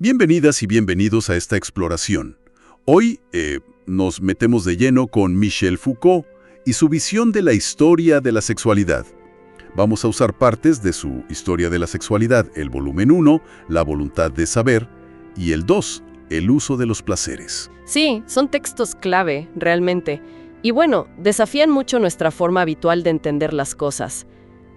Bienvenidas y bienvenidos a esta exploración. Hoy nos metemos de lleno con Michel Foucault y su visión de la historia de la sexualidad. Vamos a usar partes de su Historia de la Sexualidad, el volumen 1, La voluntad de saber, y el 2, El uso de los placeres. Sí, son textos clave, realmente. Y bueno, desafían mucho nuestra forma habitual de entender las cosas.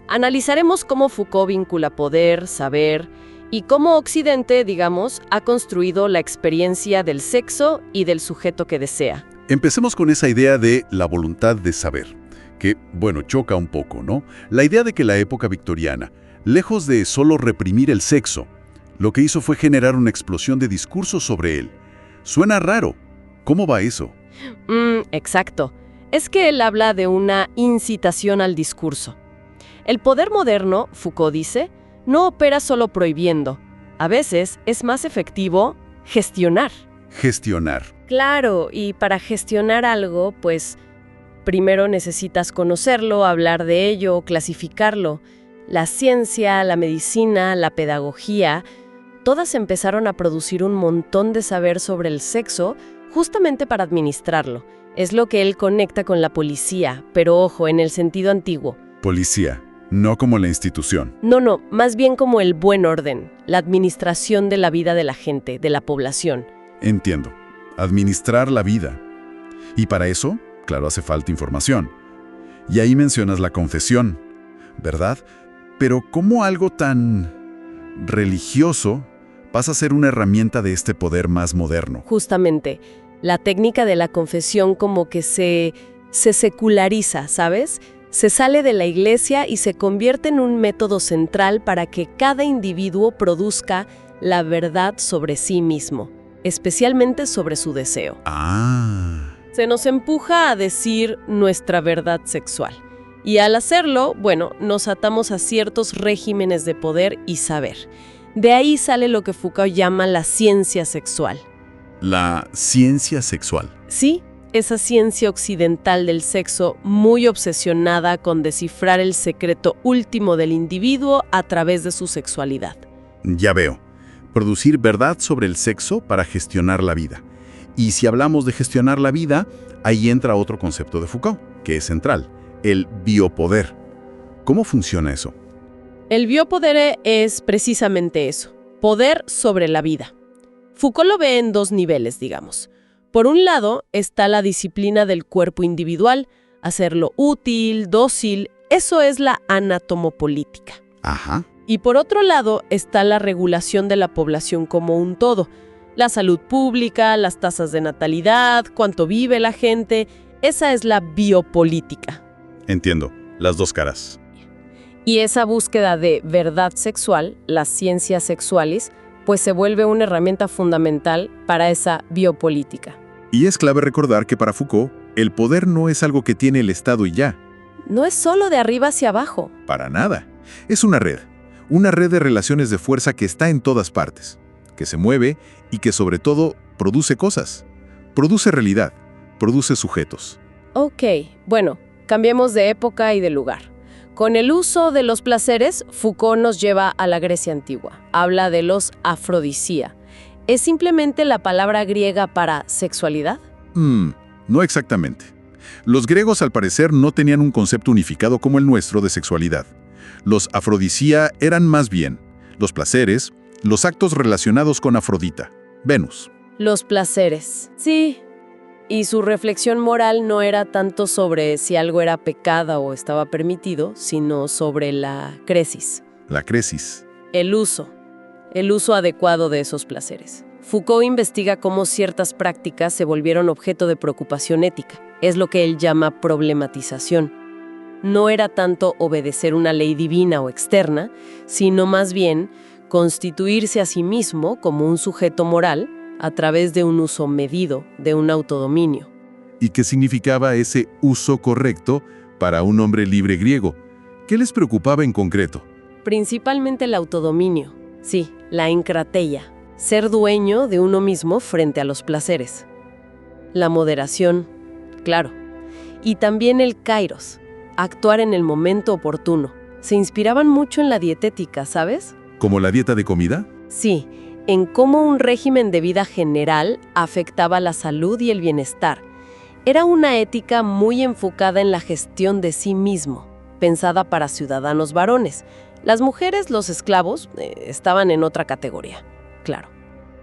Analizaremos cómo Foucault vincula poder, saber y cómo Occidente, digamos, ha construido la experiencia del sexo y del sujeto que desea. Empecemos con esa idea de la voluntad de saber, que, bueno, choca un poco, ¿no? La idea de que la época victoriana, lejos de solo reprimir el sexo, lo que hizo fue generar una explosión de discursos sobre él. Suena raro. ¿Cómo va eso? Exacto. Es que él habla de una incitación al discurso. El poder moderno, Foucault dice, no opera solo prohibiendo. A veces es más efectivo gestionar. Gestionar. Claro, y para gestionar algo, pues, primero necesitas conocerlo, hablar de ello, clasificarlo. La ciencia, la medicina, la pedagogía, todas empezaron a producir un montón de saber sobre el sexo justamente para administrarlo. Es lo que él conecta con la policía, pero ojo, en el sentido antiguo. Policía, no como la institución. No, más bien como el buen orden, la administración de la vida de la gente, de la población. Entiendo. Administrar la vida. Y para eso, claro, hace falta información. Y ahí mencionas la confesión, ¿verdad? Pero ¿cómo algo tan religioso pasa a ser una herramienta de este poder más moderno? Justamente, la técnica de la confesión como que se seculariza, ¿sabes? Se sale de la iglesia y se convierte en un método central para que cada individuo produzca la verdad sobre sí mismo, especialmente sobre su deseo. Se nos empuja a decir nuestra verdad sexual. Y al hacerlo, bueno, nos atamos a ciertos regímenes de poder y saber. De ahí sale lo que Foucault llama la ciencia sexual. La ciencia sexual. Sí, esa ciencia occidental del sexo muy obsesionada con descifrar el secreto último del individuo a través de su sexualidad. Ya veo. Producir verdad sobre el sexo para gestionar la vida. Y si hablamos de gestionar la vida, ahí entra otro concepto de Foucault, que es central, el biopoder. ¿Cómo funciona eso? El biopoder es precisamente eso, poder sobre la vida. Foucault lo ve en dos niveles, digamos. Por un lado está la disciplina del cuerpo individual, hacerlo útil, dócil, eso es la anatomopolítica. Ajá. Y por otro lado está la regulación de la población como un todo. La salud pública, las tasas de natalidad, cuánto vive la gente, esa es la biopolítica. Entiendo, las dos caras. Y esa búsqueda de verdad sexual, las ciencias sexuales, pues se vuelve una herramienta fundamental para esa biopolítica. Y es clave recordar que para Foucault, el poder no es algo que tiene el Estado y ya. No es solo de arriba hacia abajo. Para nada. Es una red de relaciones de fuerza que está en todas partes, que se mueve y que sobre todo produce cosas. Produce realidad, produce sujetos. Ok, bueno, cambiemos de época y de lugar. Con el uso de los placeres, Foucault nos lleva a la Grecia antigua. Habla de los afrodisía. ¿Es simplemente la palabra griega para sexualidad? No exactamente. Los griegos, al parecer, no tenían un concepto unificado como el nuestro de sexualidad. Los afrodisía eran más bien los placeres, los actos relacionados con Afrodita, Venus. Los placeres. Sí. Y su reflexión moral no era tanto sobre si algo era pecado o estaba permitido, sino sobre la cresis. La cresis. El uso adecuado de esos placeres. Foucault investiga cómo ciertas prácticas se volvieron objeto de preocupación ética. Es lo que él llama problematización. No era tanto obedecer una ley divina o externa, sino más bien constituirse a sí mismo como un sujeto moral a través de un uso medido, de un autodominio. ¿Y qué significaba ese uso correcto para un hombre libre griego? ¿Qué les preocupaba en concreto? Principalmente el autodominio, sí, la encrateia, ser dueño de uno mismo frente a los placeres. La moderación, claro. Y también el kairos, actuar en el momento oportuno. Se inspiraban mucho en la dietética, ¿sabes? ¿Como la dieta de comida? Sí, en cómo un régimen de vida general afectaba la salud y el bienestar. Era una ética muy enfocada en la gestión de sí mismo, pensada para ciudadanos varones. Las mujeres, los esclavos, estaban en otra categoría, claro.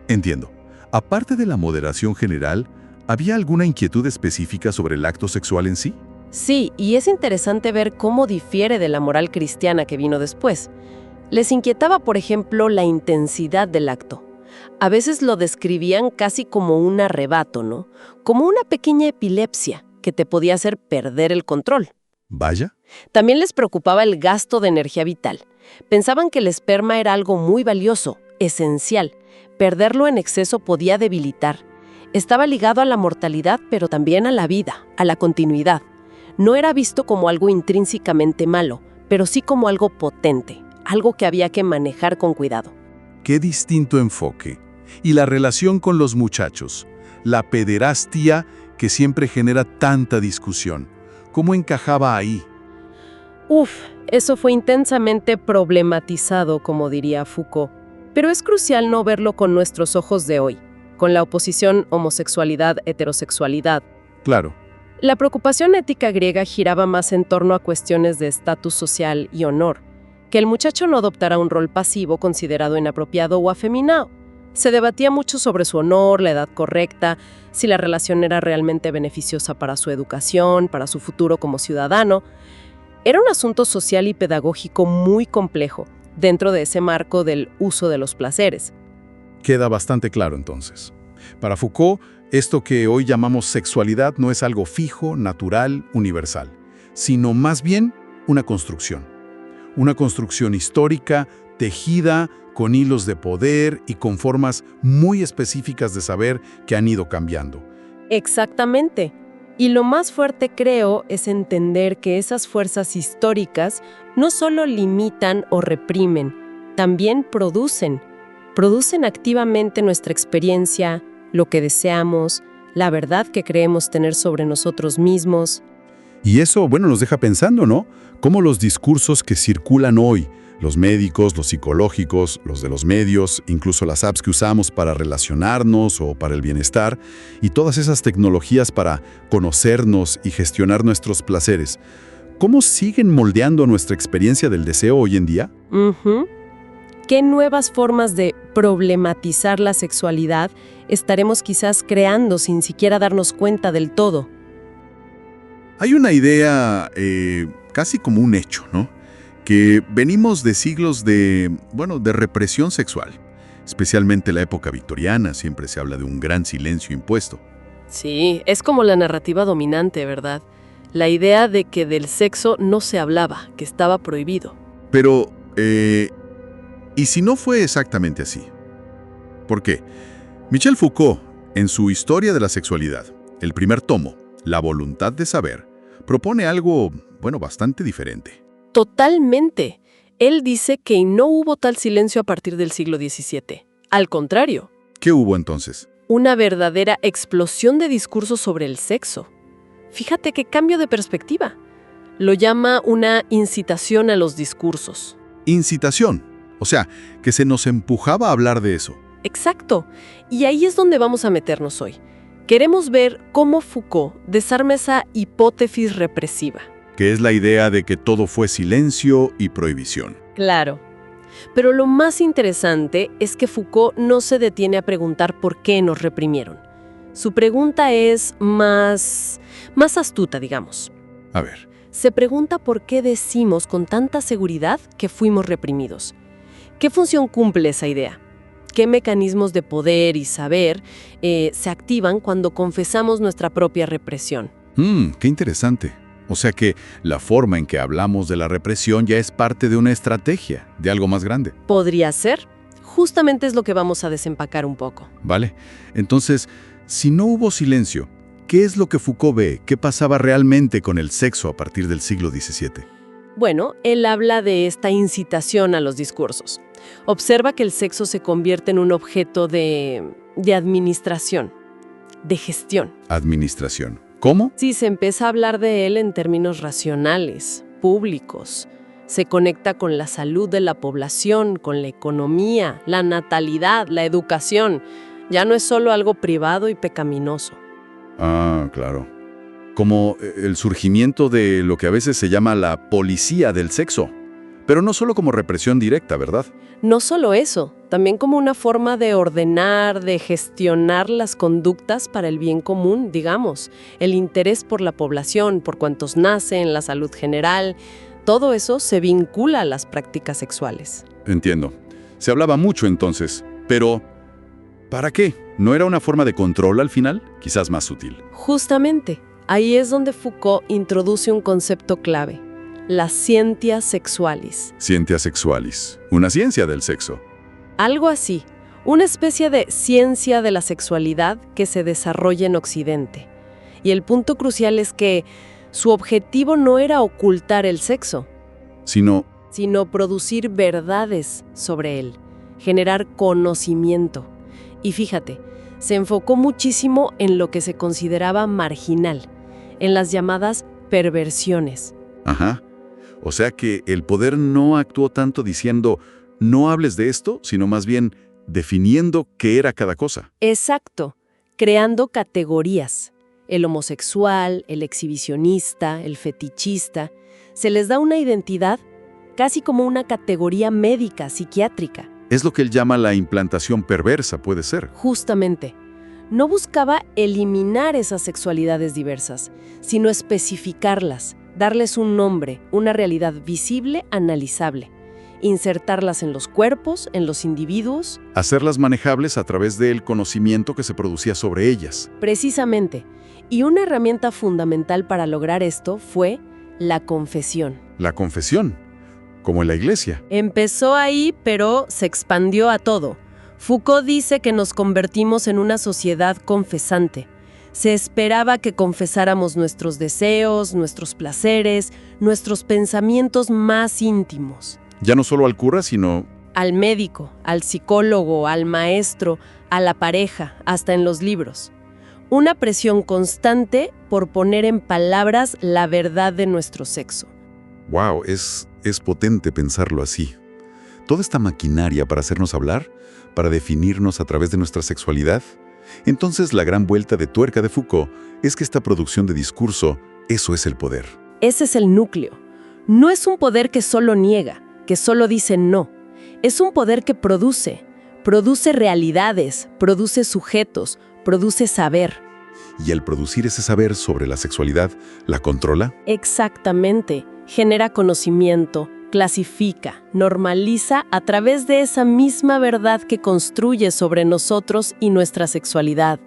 Entiendo. Aparte de la moderación general, ¿había alguna inquietud específica sobre el acto sexual en sí? Sí, y es interesante ver cómo difiere de la moral cristiana que vino después. Les inquietaba, por ejemplo, la intensidad del acto. A veces lo describían casi como un arrebato, ¿no? Como una pequeña epilepsia que te podía hacer perder el control. Vaya. También les preocupaba el gasto de energía vital. Pensaban que el esperma era algo muy valioso, esencial. Perderlo en exceso podía debilitar. Estaba ligado a la mortalidad, pero también a la vida, a la continuidad. No era visto como algo intrínsecamente malo, pero sí como algo potente, algo que había que manejar con cuidado. Qué distinto enfoque. Y la relación con los muchachos, la pederastia que siempre genera tanta discusión. ¿Cómo encajaba ahí? Eso fue intensamente problematizado, como diría Foucault. Pero es crucial no verlo con nuestros ojos de hoy, con la oposición homosexualidad-heterosexualidad. Claro. La preocupación ética griega giraba más en torno a cuestiones de estatus social y honor, que el muchacho no adoptara un rol pasivo considerado inapropiado o afeminado. Se debatía mucho sobre su honor, la edad correcta, si la relación era realmente beneficiosa para su educación, para su futuro como ciudadano. Era un asunto social y pedagógico muy complejo, dentro de ese marco del uso de los placeres. Queda bastante claro entonces. Para Foucault, esto que hoy llamamos sexualidad no es algo fijo, natural, universal, sino más bien una construcción. Una construcción histórica, tejida, con hilos de poder y con formas muy específicas de saber que han ido cambiando. Exactamente. Y lo más fuerte, creo, es entender que esas fuerzas históricas no solo limitan o reprimen, también producen. Producen activamente nuestra experiencia, lo que deseamos, la verdad que creemos tener sobre nosotros mismos. Y eso, nos deja pensando, ¿no? Cómo los discursos que circulan hoy, los médicos, los psicológicos, los de los medios, incluso las apps que usamos para relacionarnos o para el bienestar, y todas esas tecnologías para conocernos y gestionar nuestros placeres, ¿cómo siguen moldeando nuestra experiencia del deseo hoy en día? ¿Qué nuevas formas de problematizar la sexualidad estaremos quizás creando sin siquiera darnos cuenta del todo? Hay una idea casi como un hecho, ¿no? Que venimos de siglos de represión sexual. Especialmente en la época victoriana, siempre se habla de un gran silencio impuesto. Sí, es como la narrativa dominante, ¿verdad? La idea de que del sexo no se hablaba, que estaba prohibido. Pero, ¿y si no fue exactamente así? ¿Por qué? Michel Foucault, en su Historia de la Sexualidad, el primer tomo, La voluntad de saber, propone algo, bastante diferente. Totalmente. Él dice que no hubo tal silencio a partir del siglo XVII. Al contrario. ¿Qué hubo entonces? Una verdadera explosión de discursos sobre el sexo. Fíjate qué cambio de perspectiva. Lo llama una incitación a los discursos. Incitación. O sea, que se nos empujaba a hablar de eso. Exacto. Y ahí es donde vamos a meternos hoy. Queremos ver cómo Foucault desarma esa hipótesis represiva. Que es la idea de que todo fue silencio y prohibición. Claro. Pero lo más interesante es que Foucault no se detiene a preguntar por qué nos reprimieron. Su pregunta es más astuta, digamos. A ver. Se pregunta por qué decimos con tanta seguridad que fuimos reprimidos. ¿Qué función cumple esa idea? ¿Qué mecanismos de poder y saber se activan cuando confesamos nuestra propia represión? Qué interesante. O sea que la forma en que hablamos de la represión ya es parte de una estrategia, de algo más grande. Podría ser. Justamente es lo que vamos a desempacar un poco. Vale. Entonces, si no hubo silencio, ¿qué es lo que Foucault ve? ¿Qué pasaba realmente con el sexo a partir del siglo XVII? Bueno, él habla de esta incitación a los discursos. Observa que el sexo se convierte en un objeto de administración, de gestión. Administración. ¿Cómo? Sí, se empieza a hablar de él en términos racionales, públicos. Se conecta con la salud de la población, con la economía, la natalidad, la educación. Ya no es solo algo privado y pecaminoso. Ah, claro. Como el surgimiento de lo que a veces se llama la policía del sexo. Pero no solo como represión directa, ¿verdad? No solo eso, también como una forma de ordenar, de gestionar las conductas para el bien común, digamos. El interés por la población, por cuantos nacen, la salud general, todo eso se vincula a las prácticas sexuales. Entiendo. Se hablaba mucho entonces, pero ¿para qué? ¿No era una forma de control al final? Quizás más sutil. Justamente, ahí es donde Foucault introduce un concepto clave: la scientia sexualis. Scientia sexualis, una ciencia del sexo. Algo así, una especie de ciencia de la sexualidad que se desarrolla en Occidente. Y el punto crucial es que su objetivo no era ocultar el sexo, Sino, producir verdades sobre él, generar conocimiento. Y fíjate, se enfocó muchísimo en lo que se consideraba marginal, en las llamadas perversiones. ajá. O sea que el poder no actuó tanto diciendo, no hables de esto, sino más bien definiendo qué era cada cosa. Exacto, creando categorías. El homosexual, el exhibicionista, el fetichista, se les da una identidad casi como una categoría médica, psiquiátrica. Es lo que él llama la implantación perversa, puede ser. Justamente, no buscaba eliminar esas sexualidades diversas, sino especificarlas, darles un nombre, una realidad visible, analizable, insertarlas en los cuerpos, en los individuos. Hacerlas manejables a través del conocimiento que se producía sobre ellas. Precisamente. Y una herramienta fundamental para lograr esto fue la confesión. La confesión, como en la iglesia. Empezó ahí, pero se expandió a todo. Foucault dice que nos convertimos en una sociedad confesante. Se esperaba que confesáramos nuestros deseos, nuestros placeres, nuestros pensamientos más íntimos. Ya no solo al cura, sino Al médico, al psicólogo, al maestro, a la pareja, hasta en los libros. Una presión constante por poner en palabras la verdad de nuestro sexo. wow, es potente pensarlo así. Toda esta maquinaria para hacernos hablar, para definirnos a través de nuestra sexualidad. Entonces la gran vuelta de tuerca de Foucault es que esta producción de discurso, eso es el poder. Ese es el núcleo. No es un poder que solo niega, que solo dice no. Es un poder que produce realidades, produce sujetos, produce saber. Y al producir ese saber sobre la sexualidad, ¿la controla? Exactamente. Genera conocimiento, clasifica, normaliza a través de esa misma verdad que construye sobre nosotros y nuestra sexualidad.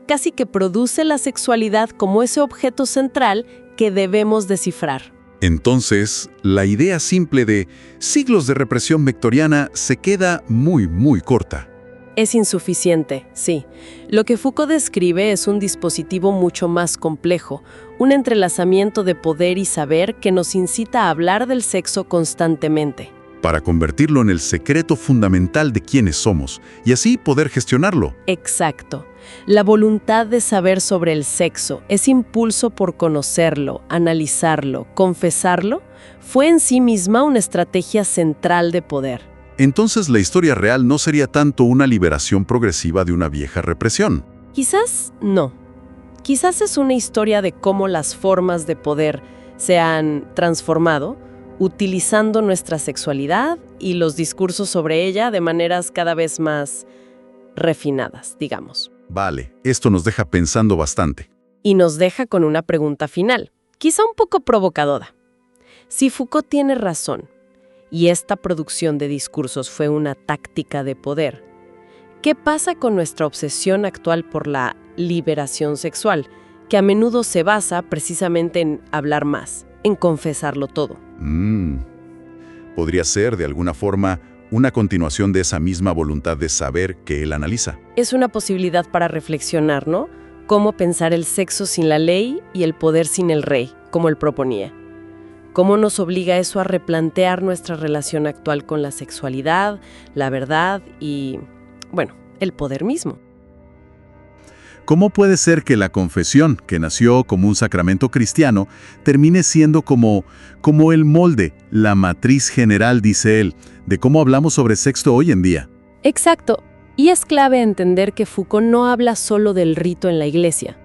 Casi que produce la sexualidad como ese objeto central que debemos descifrar. Entonces, la idea simple de siglos de represión vectoriana se queda muy, muy corta. Es insuficiente, sí. Lo que Foucault describe es un dispositivo mucho más complejo, un entrelazamiento de poder y saber que nos incita a hablar del sexo constantemente. Para convertirlo en el secreto fundamental de quiénes somos y así poder gestionarlo. Exacto. La voluntad de saber sobre el sexo, ese impulso por conocerlo, analizarlo, confesarlo, fue en sí misma una estrategia central de poder. Entonces la historia real no sería tanto una liberación progresiva de una vieja represión. Quizás no. Quizás es una historia de cómo las formas de poder se han transformado, utilizando nuestra sexualidad y los discursos sobre ella de maneras cada vez más refinadas, digamos. Vale, esto nos deja pensando bastante. Y nos deja con una pregunta final, quizá un poco provocadora. Si Foucault tiene razón, y esta producción de discursos fue una táctica de poder, ¿qué pasa con nuestra obsesión actual por la liberación sexual, que a menudo se basa precisamente en hablar más, en confesarlo todo? Podría ser, de alguna forma, una continuación de esa misma voluntad de saber que él analiza. Es una posibilidad para reflexionar, ¿no? Cómo pensar el sexo sin la ley y el poder sin el rey, como él proponía. ¿Cómo nos obliga eso a replantear nuestra relación actual con la sexualidad, la verdad y, bueno, el poder mismo? ¿Cómo puede ser que la confesión, que nació como un sacramento cristiano, termine siendo como el molde, la matriz general, dice él, de cómo hablamos sobre sexo hoy en día? Exacto. Y es clave entender que Foucault no habla solo del rito en la iglesia.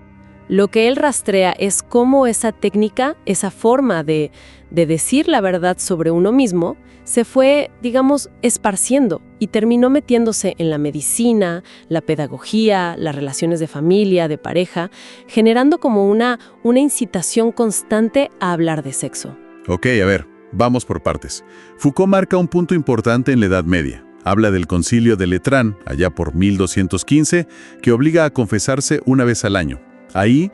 Lo que él rastrea es cómo esa técnica, esa forma de decir la verdad sobre uno mismo, se fue, digamos, esparciendo y terminó metiéndose en la medicina, la pedagogía, las relaciones de familia, de pareja, generando como una incitación constante a hablar de sexo. Ok, a ver, vamos por partes. Foucault marca un punto importante en la Edad Media. Habla del Concilio de Letrán, allá por 1215, que obliga a confesarse una vez al año. Ahí,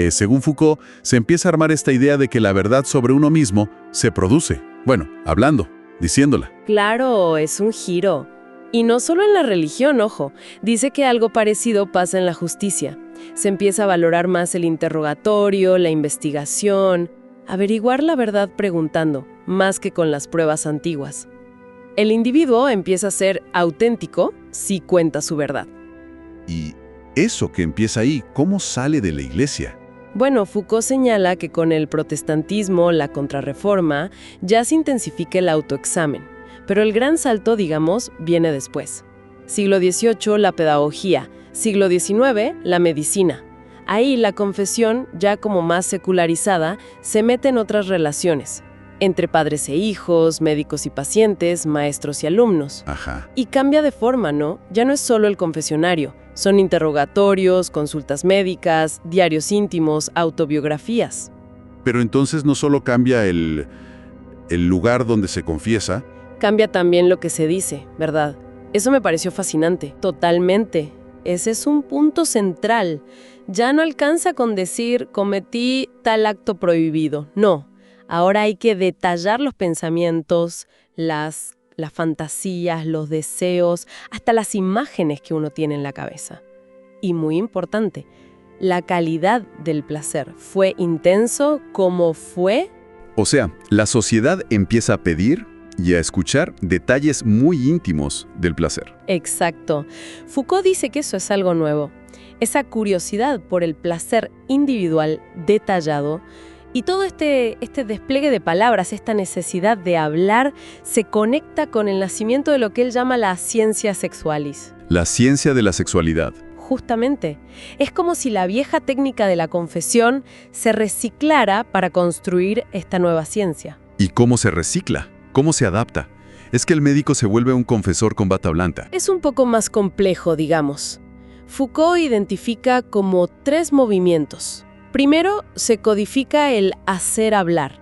según Foucault, se empieza a armar esta idea de que la verdad sobre uno mismo se produce, bueno, hablando, diciéndola. Claro, es un giro. Y no solo en la religión, ojo. Dice que algo parecido pasa en la justicia. Se empieza a valorar más el interrogatorio, la investigación, averiguar la verdad preguntando, más que con las pruebas antiguas. El individuo empieza a ser auténtico si cuenta su verdad. Y eso que empieza ahí, ¿cómo sale de la iglesia? Bueno, Foucault señala que con el protestantismo, la contrarreforma, ya se intensifica el autoexamen. Pero el gran salto, digamos, viene después. Siglo XVIII, la pedagogía. Siglo XIX, la medicina. Ahí la confesión, ya como más secularizada, se mete en otras relaciones. Entre padres e hijos, médicos y pacientes, maestros y alumnos. Ajá. Y cambia de forma, ¿no? Ya no es solo el confesionario. Son interrogatorios, consultas médicas, diarios íntimos, autobiografías. Pero entonces no solo cambia el lugar donde se confiesa. Cambia también lo que se dice, ¿verdad? Eso me pareció fascinante, totalmente. Ese es un punto central. Ya no alcanza con decir, cometí tal acto prohibido. No, ahora hay que detallar los pensamientos, las fantasías, los deseos, hasta las imágenes que uno tiene en la cabeza. Y muy importante, la calidad del placer. ¿Fue intenso como fue? O sea, la sociedad empieza a pedir y a escuchar detalles muy íntimos del placer. Exacto. Foucault dice que eso es algo nuevo. Esa curiosidad por el placer individual detallado y todo este despliegue de palabras, esta necesidad de hablar, se conecta con el nacimiento de lo que él llama la ciencia sexualis. La ciencia de la sexualidad. Justamente. Es como si la vieja técnica de la confesión se reciclara para construir esta nueva ciencia. ¿Y cómo se recicla? ¿Cómo se adapta? Es que el médico se vuelve un confesor con bata blanca. Es un poco más complejo, digamos. Foucault identifica como 3 movimientos. Primero, se codifica el hacer hablar.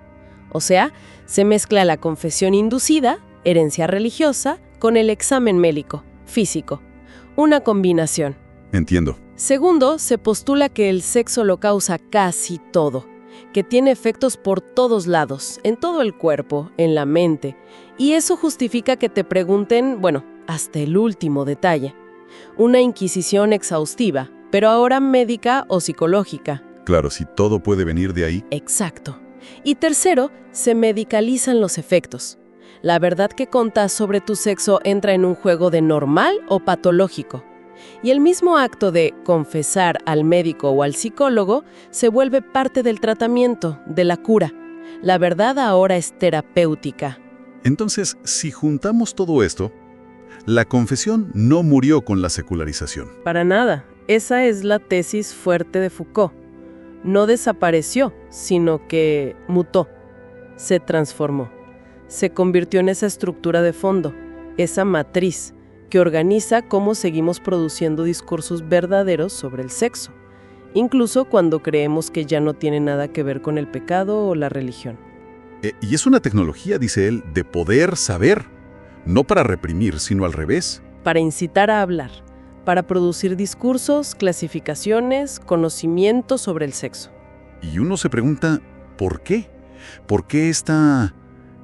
O sea, se mezcla la confesión inducida, herencia religiosa, con el examen médico, físico. Una combinación. Entiendo. Segundo, se postula que el sexo lo causa casi todo, que tiene efectos por todos lados, en todo el cuerpo, en la mente. Y eso justifica que te pregunten, bueno, hasta el último detalle. Una inquisición exhaustiva, pero ahora médica o psicológica. Claro, si todo puede venir de ahí. Exacto. Y tercero, se medicalizan los efectos. La verdad que contás sobre tu sexo entra en un juego de normal o patológico. Y el mismo acto de confesar al médico o al psicólogo se vuelve parte del tratamiento, de la cura. La verdad ahora es terapéutica. Entonces, si juntamos todo esto, la confesión no murió con la secularización. Para nada. Esa es la tesis fuerte de Foucault. No desapareció, sino que mutó. Se transformó. Se convirtió en esa estructura de fondo, esa matriz que organiza cómo seguimos produciendo discursos verdaderos sobre el sexo, incluso cuando creemos que ya no tiene nada que ver con el pecado o la religión. Y es una tecnología, dice él, de poder saber, no para reprimir, sino al revés. Para incitar a hablar, para producir discursos, clasificaciones, conocimiento sobre el sexo. Y uno se pregunta, ¿por qué? ¿Por qué esta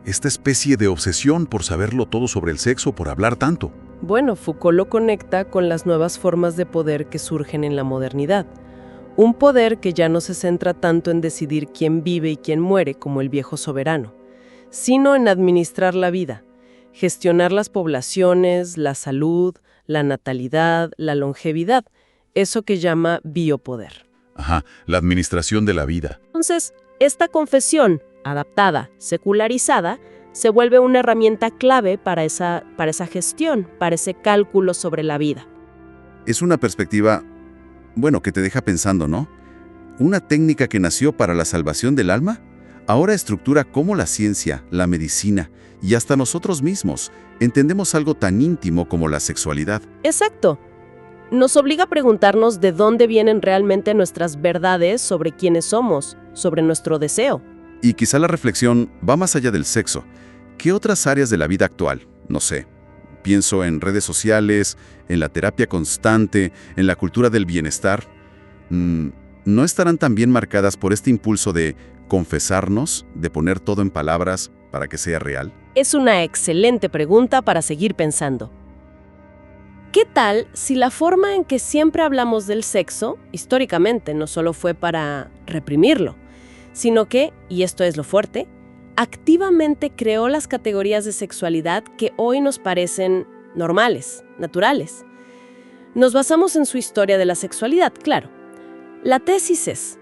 especie de obsesión por saberlo todo sobre el sexo, por hablar tanto? Bueno, Foucault lo conecta con las nuevas formas de poder que surgen en la modernidad. Un poder que ya no se centra tanto en decidir quién vive y quién muere como el viejo soberano, sino en administrar la vida, gestionar las poblaciones, la salud, la natalidad, la longevidad, eso que llama biopoder. Ajá, la administración de la vida. Entonces, esta confesión, adaptada, secularizada, se vuelve una herramienta clave para esa gestión, para ese cálculo sobre la vida. Es una perspectiva, bueno, que te deja pensando, ¿no? Una técnica que nació para la salvación del alma, ahora estructura cómo la ciencia, la medicina y hasta nosotros mismos entendemos algo tan íntimo como la sexualidad. Exacto. Nos obliga a preguntarnos de dónde vienen realmente nuestras verdades sobre quiénes somos, sobre nuestro deseo. Y quizá la reflexión va más allá del sexo. ¿Qué otras áreas de la vida actual? No sé. Pienso en redes sociales, en la terapia constante, en la cultura del bienestar. ¿No estarán también marcadas por este impulso de confesarnos, de poner todo en palabras para que sea real? Es una excelente pregunta para seguir pensando. ¿Qué tal si la forma en que siempre hablamos del sexo, históricamente, no solo fue para reprimirlo, sino que, y esto es lo fuerte, activamente creó las categorías de sexualidad que hoy nos parecen normales, naturales? Nos basamos en su historia de la sexualidad, claro. La tesis es,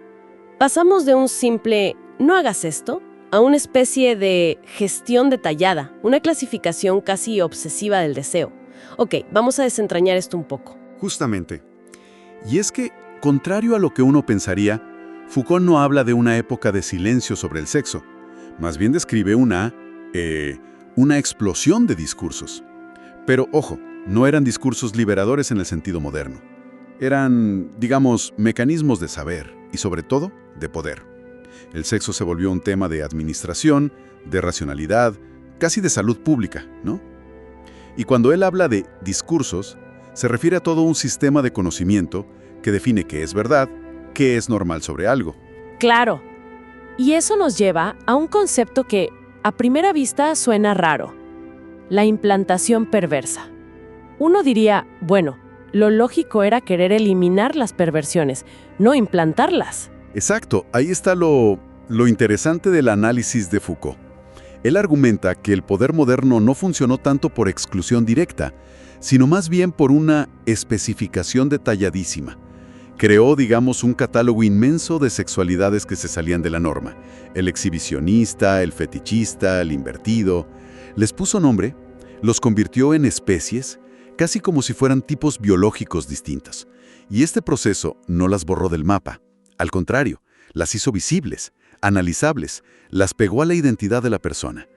pasamos de un simple «no hagas esto» a una especie de gestión detallada, una clasificación casi obsesiva del deseo. Ok, vamos a desentrañar esto un poco. Justamente. Y es que, contrario a lo que uno pensaría, Foucault no habla de una época de silencio sobre el sexo. Más bien describe una explosión de discursos. Pero, ojo, no eran discursos liberadores en el sentido moderno. Eran, digamos, mecanismos de saber y, sobre todo, de poder. El sexo se volvió un tema de administración, de racionalidad, casi de salud pública, ¿no? Y cuando él habla de discursos, se refiere a todo un sistema de conocimiento que define qué es verdad, qué es normal sobre algo. Claro. Y eso nos lleva a un concepto que, a primera vista, suena raro. La implantación perversa. Uno diría, bueno, lo lógico era querer eliminar las perversiones, no implantarlas. Exacto, ahí está lo interesante del análisis de Foucault. Él argumenta que el poder moderno no funcionó tanto por exclusión directa, sino más bien por una especificación detalladísima. Creó, digamos, un catálogo inmenso de sexualidades que se salían de la norma. El exhibicionista, el fetichista, el invertido. Les puso nombre, los convirtió en especies, casi como si fueran tipos biológicos distintos. Y este proceso no las borró del mapa. Al contrario, las hizo visibles, analizables, las pegó a la identidad de la persona.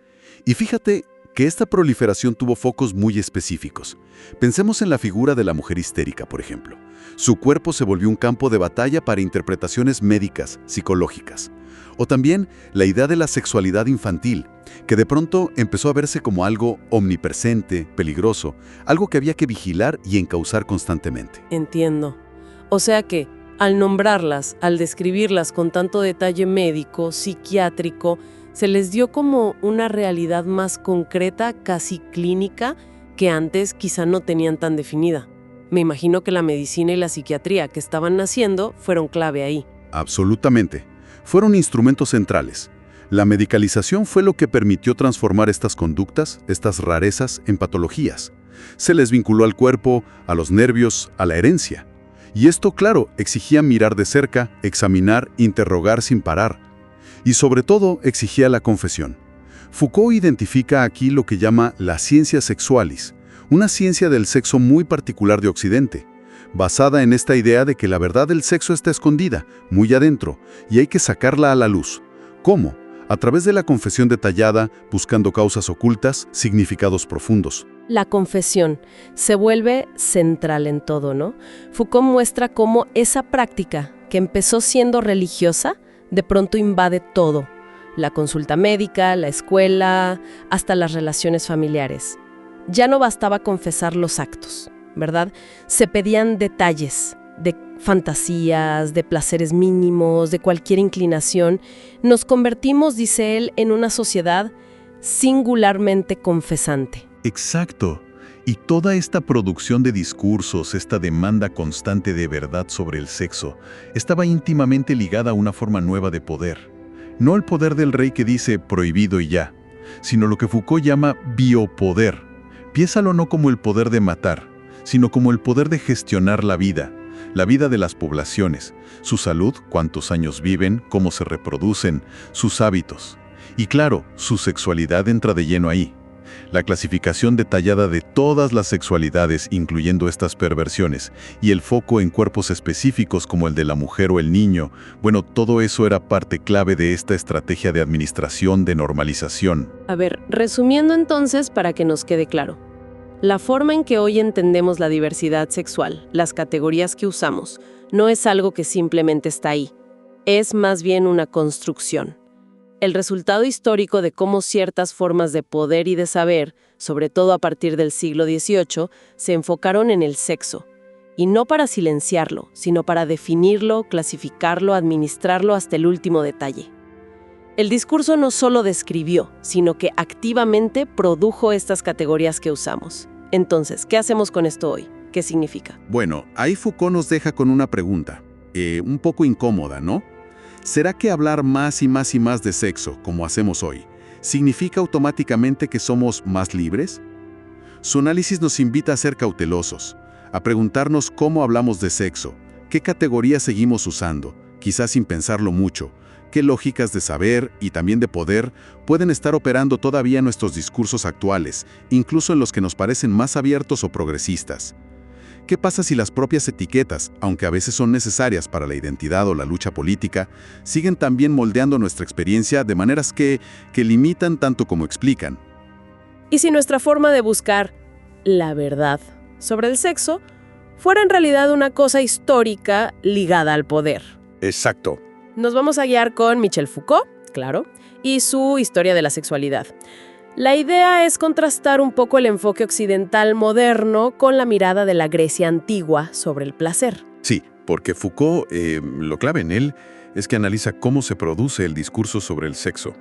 Y fíjate que esta proliferación tuvo focos muy específicos. Pensemos en la figura de la mujer histérica, por ejemplo. Su cuerpo se volvió un campo de batalla para interpretaciones médicas, psicológicas. O también la idea de la sexualidad infantil, que de pronto empezó a verse como algo omnipresente, peligroso, algo que había que vigilar y encauzar constantemente. Entiendo. O sea que, al nombrarlas, al describirlas con tanto detalle médico, psiquiátrico, se les dio como una realidad más concreta, casi clínica, que antes quizá no tenían tan definida. Me imagino que la medicina y la psiquiatría que estaban naciendo fueron clave ahí. Absolutamente. Fueron instrumentos centrales. La medicalización fue lo que permitió transformar estas conductas, estas rarezas, en patologías. Se les vinculó al cuerpo, a los nervios, a la herencia. Y esto, claro, exigía mirar de cerca, examinar, interrogar sin parar. Y sobre todo, exigía la confesión. Foucault identifica aquí lo que llama la ciencia sexualis, una ciencia del sexo muy particular de Occidente, basada en esta idea de que la verdad del sexo está escondida, muy adentro, y hay que sacarla a la luz. ¿Cómo? A través de la confesión detallada, buscando causas ocultas, significados profundos. La confesión se vuelve central en todo, ¿no? Foucault muestra cómo esa práctica, que empezó siendo religiosa, de pronto invade todo. La consulta médica, la escuela, hasta las relaciones familiares. Ya no bastaba confesar los actos, ¿verdad? Se pedían detalles de fantasías, de placeres mínimos, de cualquier inclinación. Nos convertimos, dice él, en una sociedad singularmente confesante. Exacto. Y toda esta producción de discursos, esta demanda constante de verdad sobre el sexo, estaba íntimamente ligada a una forma nueva de poder. No el poder del rey que dice prohibido y ya, sino lo que Foucault llama biopoder. Piénsalo no como el poder de matar, sino como el poder de gestionar la vida, la vida de las poblaciones, su salud, cuántos años viven, cómo se reproducen, sus hábitos. Y claro, su sexualidad entra de lleno ahí. La clasificación detallada de todas las sexualidades, incluyendo estas perversiones, y el foco en cuerpos específicos como el de la mujer o el niño, bueno, todo eso era parte clave de esta estrategia de administración, de normalización. A ver, resumiendo entonces para que nos quede claro. La forma en que hoy entendemos la diversidad sexual, las categorías que usamos, no es algo que simplemente está ahí. Es más bien una construcción. El resultado histórico de cómo ciertas formas de poder y de saber, sobre todo a partir del siglo XVIII, se enfocaron en el sexo. Y no para silenciarlo, sino para definirlo, clasificarlo, administrarlo hasta el último detalle. El discurso no solo describió, sino que activamente produjo estas categorías que usamos. Entonces, ¿qué hacemos con esto hoy? ¿Qué significa? Bueno, ahí Foucault nos deja con una pregunta, un poco incómoda, ¿no? ¿Será que hablar más y más y más de sexo, como hacemos hoy, significa automáticamente que somos más libres? Su análisis nos invita a ser cautelosos, a preguntarnos cómo hablamos de sexo, qué categorías seguimos usando, quizás sin pensarlo mucho, qué lógicas de saber y también de poder pueden estar operando todavía en nuestros discursos actuales, incluso en los que nos parecen más abiertos o progresistas. ¿Qué pasa si las propias etiquetas, aunque a veces son necesarias para la identidad o la lucha política, siguen también moldeando nuestra experiencia de maneras que limitan tanto como explican? ¿Y si nuestra forma de buscar la verdad sobre el sexo fuera en realidad una cosa histórica ligada al poder? Exacto. Nos vamos a guiar con Michel Foucault, claro, y su Historia de la sexualidad. La idea es contrastar un poco el enfoque occidental moderno con la mirada de la Grecia antigua sobre el placer. Sí, porque Foucault, lo clave en él, es que analiza cómo se produce el discurso sobre el sexo.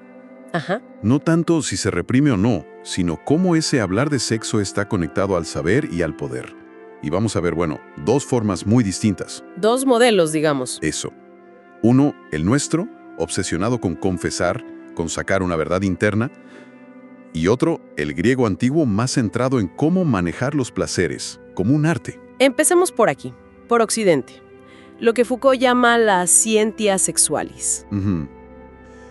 Ajá. No tanto si se reprime o no, sino cómo ese hablar de sexo está conectado al saber y al poder. Y vamos a ver, bueno, dos formas muy distintas. Dos modelos, digamos. Eso. Uno, el nuestro, obsesionado con confesar, con sacar una verdad interna. Y otro, el griego antiguo, más centrado en cómo manejar los placeres, como un arte. Empecemos por aquí, por Occidente. Lo que Foucault llama la scientia sexualis.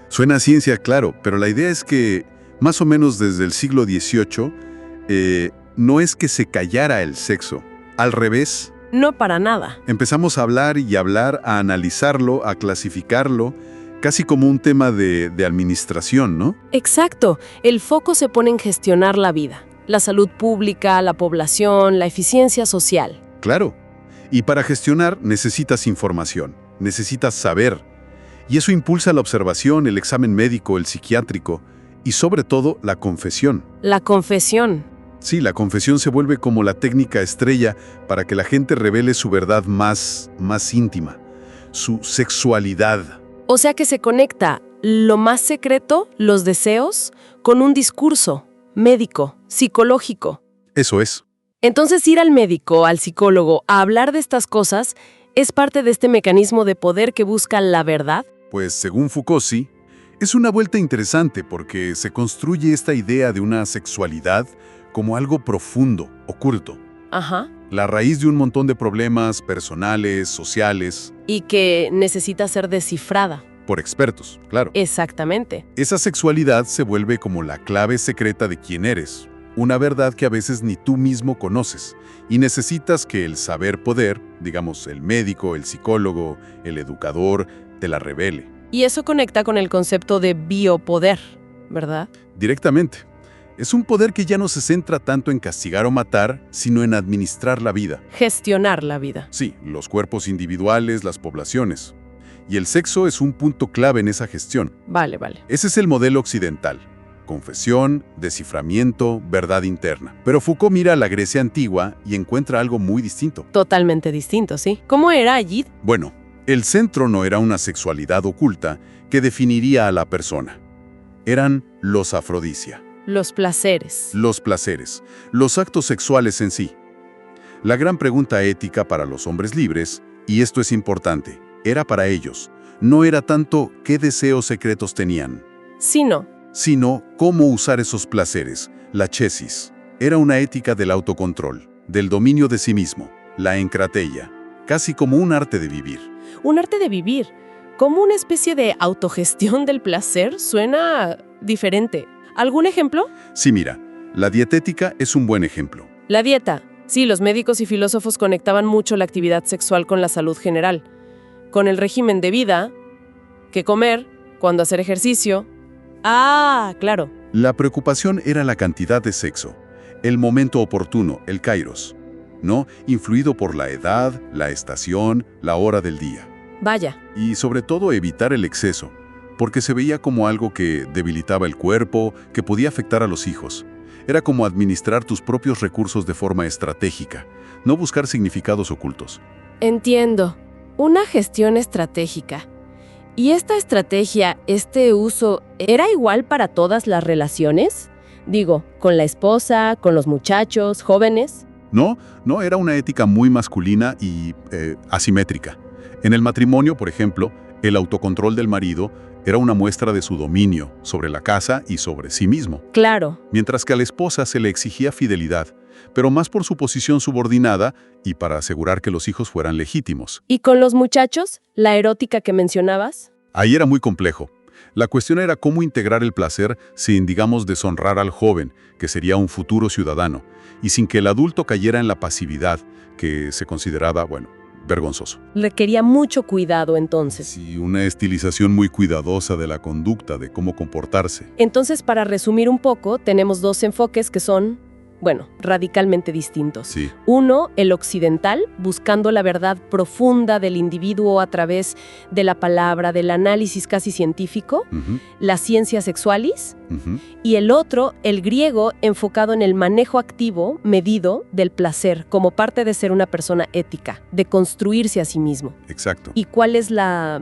Suena a ciencia, claro, pero la idea es que, más o menos desde el siglo XVIII, no es que se callara el sexo. Al revés. No para nada. Empezamos a hablar y hablar, a analizarlo, a clasificarlo, casi como un tema de administración, ¿no? Exacto. El foco se pone en gestionar la vida, la salud pública, la población, la eficiencia social. Claro. Y para gestionar necesitas información, necesitas saber. Y eso impulsa la observación, el examen médico, el psiquiátrico y sobre todo la confesión. La confesión. Sí, la confesión se vuelve como la técnica estrella para que la gente revele su verdad más íntima, su sexualidad. O sea que se conecta lo más secreto, los deseos, con un discurso médico, psicológico. Eso es. Entonces ir al médico, al psicólogo, a hablar de estas cosas, ¿es parte de este mecanismo de poder que busca la verdad? Pues según Foucault sí, es una vuelta interesante porque se construye esta idea de una sexualidad como algo profundo, oculto. Ajá. La raíz de un montón de problemas personales, sociales. Y que necesita ser descifrada. Por expertos, claro. Exactamente. Esa sexualidad se vuelve como la clave secreta de quién eres. Una verdad que a veces ni tú mismo conoces. Y necesitas que el saber poder, digamos el médico, el psicólogo, el educador, te la revele. Y eso conecta con el concepto de biopoder, ¿verdad? Directamente. Es un poder que ya no se centra tanto en castigar o matar, sino en administrar la vida. Gestionar la vida. Sí, los cuerpos individuales, las poblaciones. Y el sexo es un punto clave en esa gestión. Vale. Ese es el modelo occidental. Confesión, desciframiento, verdad interna. Pero Foucault mira a la Grecia antigua y encuentra algo muy distinto. Totalmente distinto, ¿sí? ¿Cómo era allí? Bueno, el centro no era una sexualidad oculta que definiría a la persona. Eran los afrodisia. Los placeres. Los placeres, los actos sexuales en sí. La gran pregunta ética para los hombres libres, y esto es importante, era para ellos. No era tanto qué deseos secretos tenían, Sino cómo usar esos placeres, la chesis. Era una ética del autocontrol, del dominio de sí mismo, la encrateia. casi como un arte de vivir. Un arte de vivir, como una especie de autogestión del placer, suena diferente. ¿Algún ejemplo? Sí, mira, la dietética es un buen ejemplo. La dieta. Sí, los médicos y filósofos conectaban mucho la actividad sexual con la salud general. Con el régimen de vida, qué comer, cuándo hacer ejercicio. Ah, claro. La preocupación era la cantidad de sexo, el momento oportuno, el kairos, ¿no? Influido por la edad, la estación, la hora del día. Vaya. Y sobre todo evitar el exceso, porque se veía como algo que debilitaba el cuerpo, que podía afectar a los hijos. Era como administrar tus propios recursos de forma estratégica, no buscar significados ocultos. Entiendo. Una gestión estratégica. ¿Y esta estrategia, este uso, era igual para todas las relaciones? Digo, con la esposa, con los muchachos, jóvenes. No, era una ética muy masculina y asimétrica. En el matrimonio, por ejemplo, el autocontrol del marido era una muestra de su dominio sobre la casa y sobre sí mismo. Claro. Mientras que a la esposa se le exigía fidelidad, pero más por su posición subordinada y para asegurar que los hijos fueran legítimos. ¿Y con los muchachos, la erótica que mencionabas? Ahí era muy complejo. La cuestión era cómo integrar el placer sin, digamos, deshonrar al joven, que sería un futuro ciudadano, y sin que el adulto cayera en la pasividad, que se consideraba, bueno, vergonzoso. Requería mucho cuidado entonces. Sí, una estilización muy cuidadosa de la conducta, de cómo comportarse. Entonces, para resumir un poco, tenemos dos enfoques que son, radicalmente distintos. Sí. Uno, el occidental, buscando la verdad profunda del individuo a través de la palabra, del análisis casi científico, la ciencia sexualis. Y el otro, el griego, enfocado en el manejo activo, medido, del placer, como parte de ser una persona ética, de construirse a sí mismo. Exacto. ¿Y cuál es la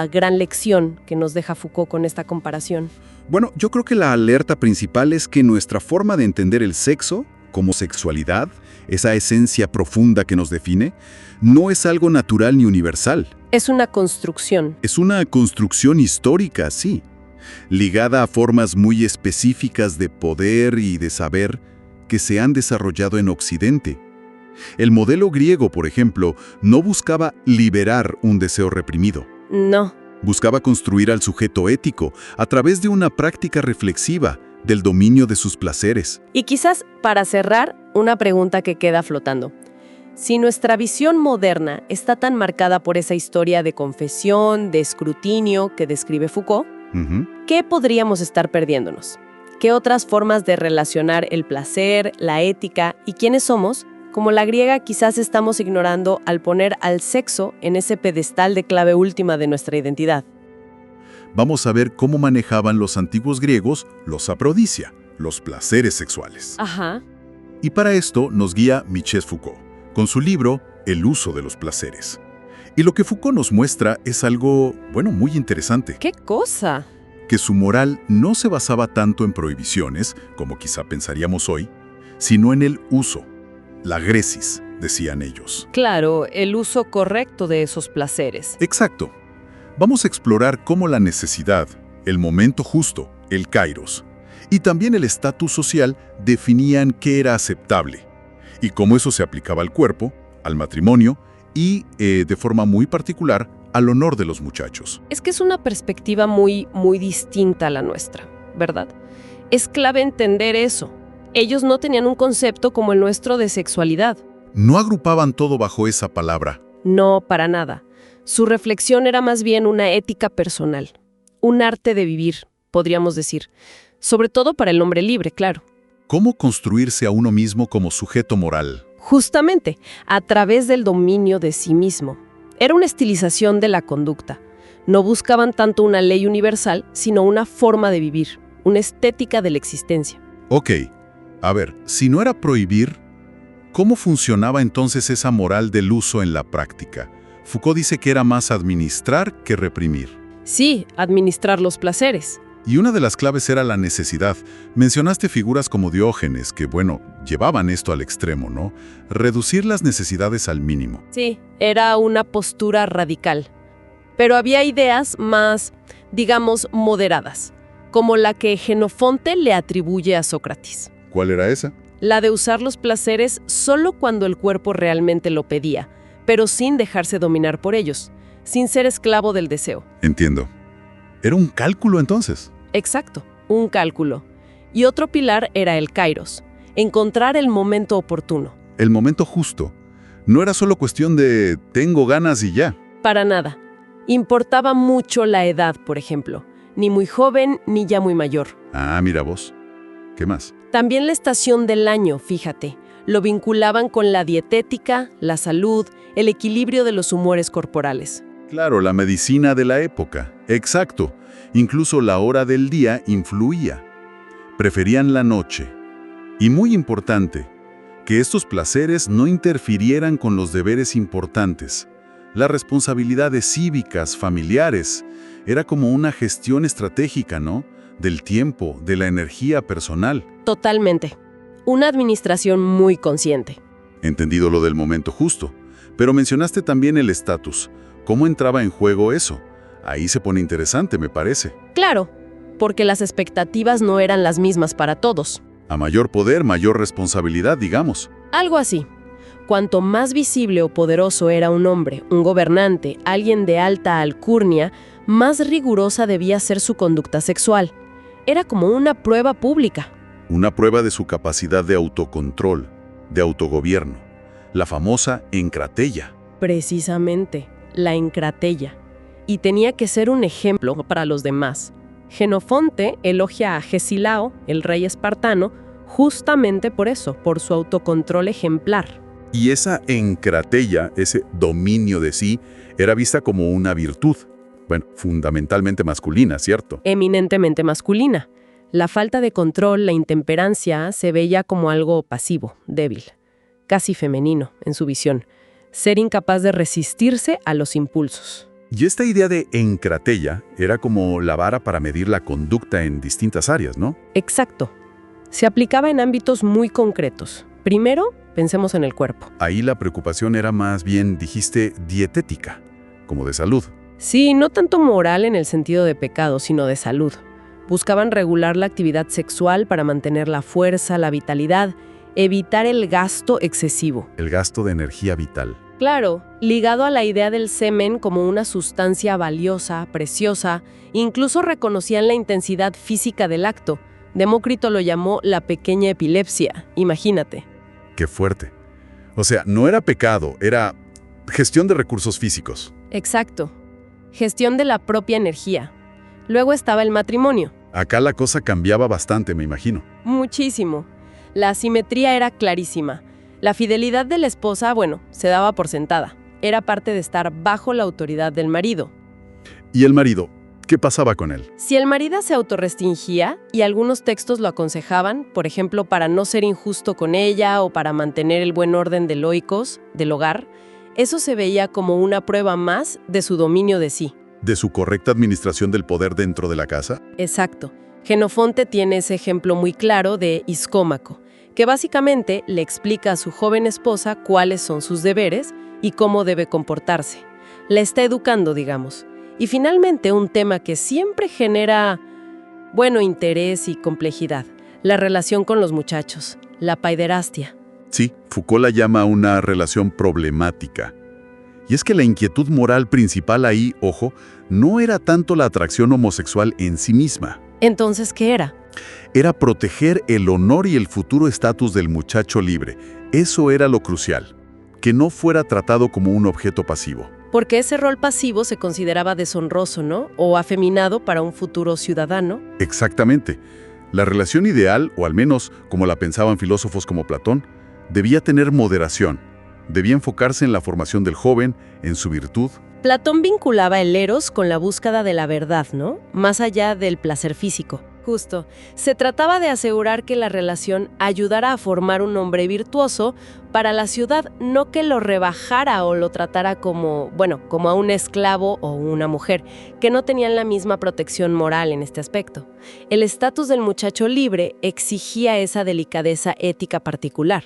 gran lección que nos deja Foucault con esta comparación? Bueno, yo creo que la alerta principal es que nuestra forma de entender el sexo, como sexualidad, esa esencia profunda que nos define, no es algo natural ni universal. Es una construcción. Es una construcción histórica, sí, ligada a formas muy específicas de poder y de saber que se han desarrollado en Occidente. El modelo griego, por ejemplo, no buscaba liberar un deseo reprimido. No. Buscaba construir al sujeto ético a través de una práctica reflexiva del dominio de sus placeres. Y quizás, para cerrar, una pregunta que queda flotando. Si nuestra visión moderna está tan marcada por esa historia de confesión, de escrutinio que describe Foucault, ¿qué podríamos estar perdiéndonos? ¿Qué otras formas de relacionar el placer, la ética y quiénes somos, como la griega, quizás estamos ignorando al poner al sexo en ese pedestal de clave última de nuestra identidad? Vamos a ver cómo manejaban los antiguos griegos los aphrodisia, los placeres sexuales. Ajá. Y para esto nos guía Michel Foucault, con su libro El uso de los placeres. Y lo que Foucault nos muestra es algo, muy interesante. ¿Qué cosa? Que su moral no se basaba tanto en prohibiciones, como quizá pensaríamos hoy, sino en el uso. La gresis, decían ellos. Claro, el uso correcto de esos placeres. Exacto. Vamos a explorar cómo la necesidad, el momento justo, el kairos, y también el estatus social definían qué era aceptable, y cómo eso se aplicaba al cuerpo, al matrimonio y, de forma muy particular, al honor de los muchachos. Es que es una perspectiva muy distinta a la nuestra, ¿verdad? Es clave entender eso. Ellos no tenían un concepto como el nuestro de sexualidad. No agrupaban todo bajo esa palabra. No, para nada. Su reflexión era más bien una ética personal, un arte de vivir, podríamos decir. Sobre todo para el hombre libre, claro. ¿Cómo construirse a uno mismo como sujeto moral? Justamente, a través del dominio de sí mismo. Era una estilización de la conducta. No buscaban tanto una ley universal, sino una forma de vivir, una estética de la existencia. Ok. A ver, si no era prohibir, ¿cómo funcionaba entonces esa moral del uso en la práctica? Foucault dice que era más administrar que reprimir. Sí, administrar los placeres. Y una de las claves era la necesidad. Mencionaste figuras como Diógenes, que, llevaban esto al extremo, ¿no? Reducir las necesidades al mínimo. Sí, era una postura radical. Pero había ideas más, digamos, moderadas, como la que Jenofonte le atribuye a Sócrates. ¿Cuál era esa? La de usar los placeres solo cuando el cuerpo realmente lo pedía, pero sin dejarse dominar por ellos, sin ser esclavo del deseo. Entiendo. ¿Era un cálculo entonces? Exacto, un cálculo. Y otro pilar era el kairos, encontrar el momento oportuno. El momento justo. No era solo cuestión de tengo ganas y ya. Para nada. Importaba mucho la edad, por ejemplo. Ni muy joven, ni ya muy mayor. Ah, mira vos. ¿Qué más? También la estación del año, fíjate. Lo vinculaban con la dietética, la salud, el equilibrio de los humores corporales. Claro, la medicina de la época. Exacto. Incluso la hora del día influía. Preferían la noche. Y muy importante, que estos placeres no interfirieran con los deberes importantes. Las responsabilidades cívicas, familiares, era como una gestión estratégica, ¿no? Del tiempo, de la energía personal. Totalmente. Una administración muy consciente. Entendido lo del momento justo. Pero mencionaste también el estatus. ¿Cómo entraba en juego eso? Ahí se pone interesante, me parece. Claro, porque las expectativas no eran las mismas para todos. A mayor poder, mayor responsabilidad, digamos. Algo así. Cuanto más visible o poderoso era un hombre, un gobernante, alguien de alta alcurnia, más rigurosa debía ser su conducta sexual. Era como una prueba pública. Una prueba de su capacidad de autocontrol, de autogobierno. La famosa encratella. Precisamente, la encratella. Y tenía que ser un ejemplo para los demás. Jenofonte elogia a Gesilao, el rey espartano, justamente por eso, por su autocontrol ejemplar. Y esa encratella, ese dominio de sí, era vista como una virtud. Bueno, fundamentalmente masculina, ¿cierto? Eminentemente masculina. La falta de control, la intemperancia, se veía como algo pasivo, débil, casi femenino en su visión. Ser incapaz de resistirse a los impulsos. Y esta idea de encratella era como la vara para medir la conducta en distintas áreas, ¿no? Exacto. Se aplicaba en ámbitos muy concretos. Primero, pensemos en el cuerpo. Ahí la preocupación era más bien, dijiste, dietética, como de salud. Sí, no tanto moral en el sentido de pecado, sino de salud. Buscaban regular la actividad sexual para mantener la fuerza, la vitalidad, evitar el gasto excesivo. El gasto de energía vital. Claro, ligado a la idea del semen como una sustancia valiosa, preciosa, incluso reconocían la intensidad física del acto. Demócrito lo llamó la pequeña epilepsia, imagínate. Qué fuerte. O sea, no era pecado, era gestión de recursos físicos. Exacto. Gestión de la propia energía. Luego estaba el matrimonio. Acá la cosa cambiaba bastante, me imagino. Muchísimo. La asimetría era clarísima. La fidelidad de la esposa, se daba por sentada. Era parte de estar bajo la autoridad del marido. ¿Y el marido? ¿Qué pasaba con él? Si el marido se autorrestringía, y algunos textos lo aconsejaban, por ejemplo, para no ser injusto con ella o para mantener el buen orden del oikos, del hogar, eso se veía como una prueba más de su dominio de sí. ¿De su correcta administración del poder dentro de la casa? Exacto. Jenofonte tiene ese ejemplo muy claro de Iscómaco, que básicamente le explica a su joven esposa cuáles son sus deberes y cómo debe comportarse. La está educando, digamos. Y finalmente un tema que siempre genera, interés y complejidad, la relación con los muchachos, la paiderastia. Sí, Foucault la llama una relación problemática. Y es que la inquietud moral principal ahí, ojo, no era tanto la atracción homosexual en sí misma. Entonces, ¿qué era? Era proteger el honor y el futuro estatus del muchacho libre. Eso era lo crucial, que no fuera tratado como un objeto pasivo. Porque ese rol pasivo se consideraba deshonroso, ¿no? O afeminado para un futuro ciudadano. Exactamente. La relación ideal, o al menos como la pensaban filósofos como Platón, debía tener moderación. Debía enfocarse en la formación del joven, en su virtud. Platón vinculaba el eros con la búsqueda de la verdad, ¿no? Más allá del placer físico. Justo. Se trataba de asegurar que la relación ayudara a formar un hombre virtuoso para la ciudad, no que lo rebajara o lo tratara como a un esclavo o una mujer, que no tenían la misma protección moral en este aspecto. El estatus del muchacho libre exigía esa delicadeza ética particular.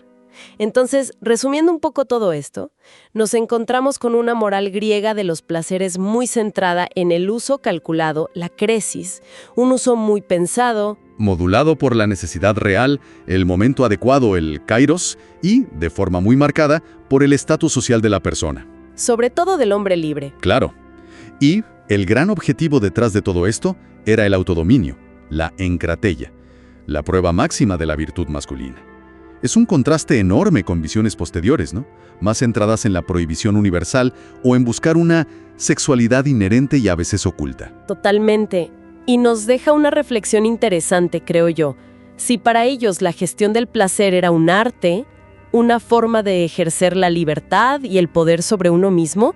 Entonces, resumiendo un poco todo esto, nos encontramos con una moral griega de los placeres muy centrada en el uso calculado, la cresis, un uso muy pensado, Modulado por la necesidad real, el momento adecuado, el kairos, y, de forma muy marcada, por el estatus social de la persona. sobre todo del hombre libre. Claro. Y el gran objetivo detrás de todo esto era el autodominio, la encratella, la prueba máxima de la virtud masculina. Es un contraste enorme con visiones posteriores, ¿no? Más centradas en la prohibición universal o en buscar una sexualidad inherente y a veces oculta. Totalmente. Y nos deja una reflexión interesante, creo yo. Si para ellos la gestión del placer era un arte, una forma de ejercer la libertad y el poder sobre uno mismo,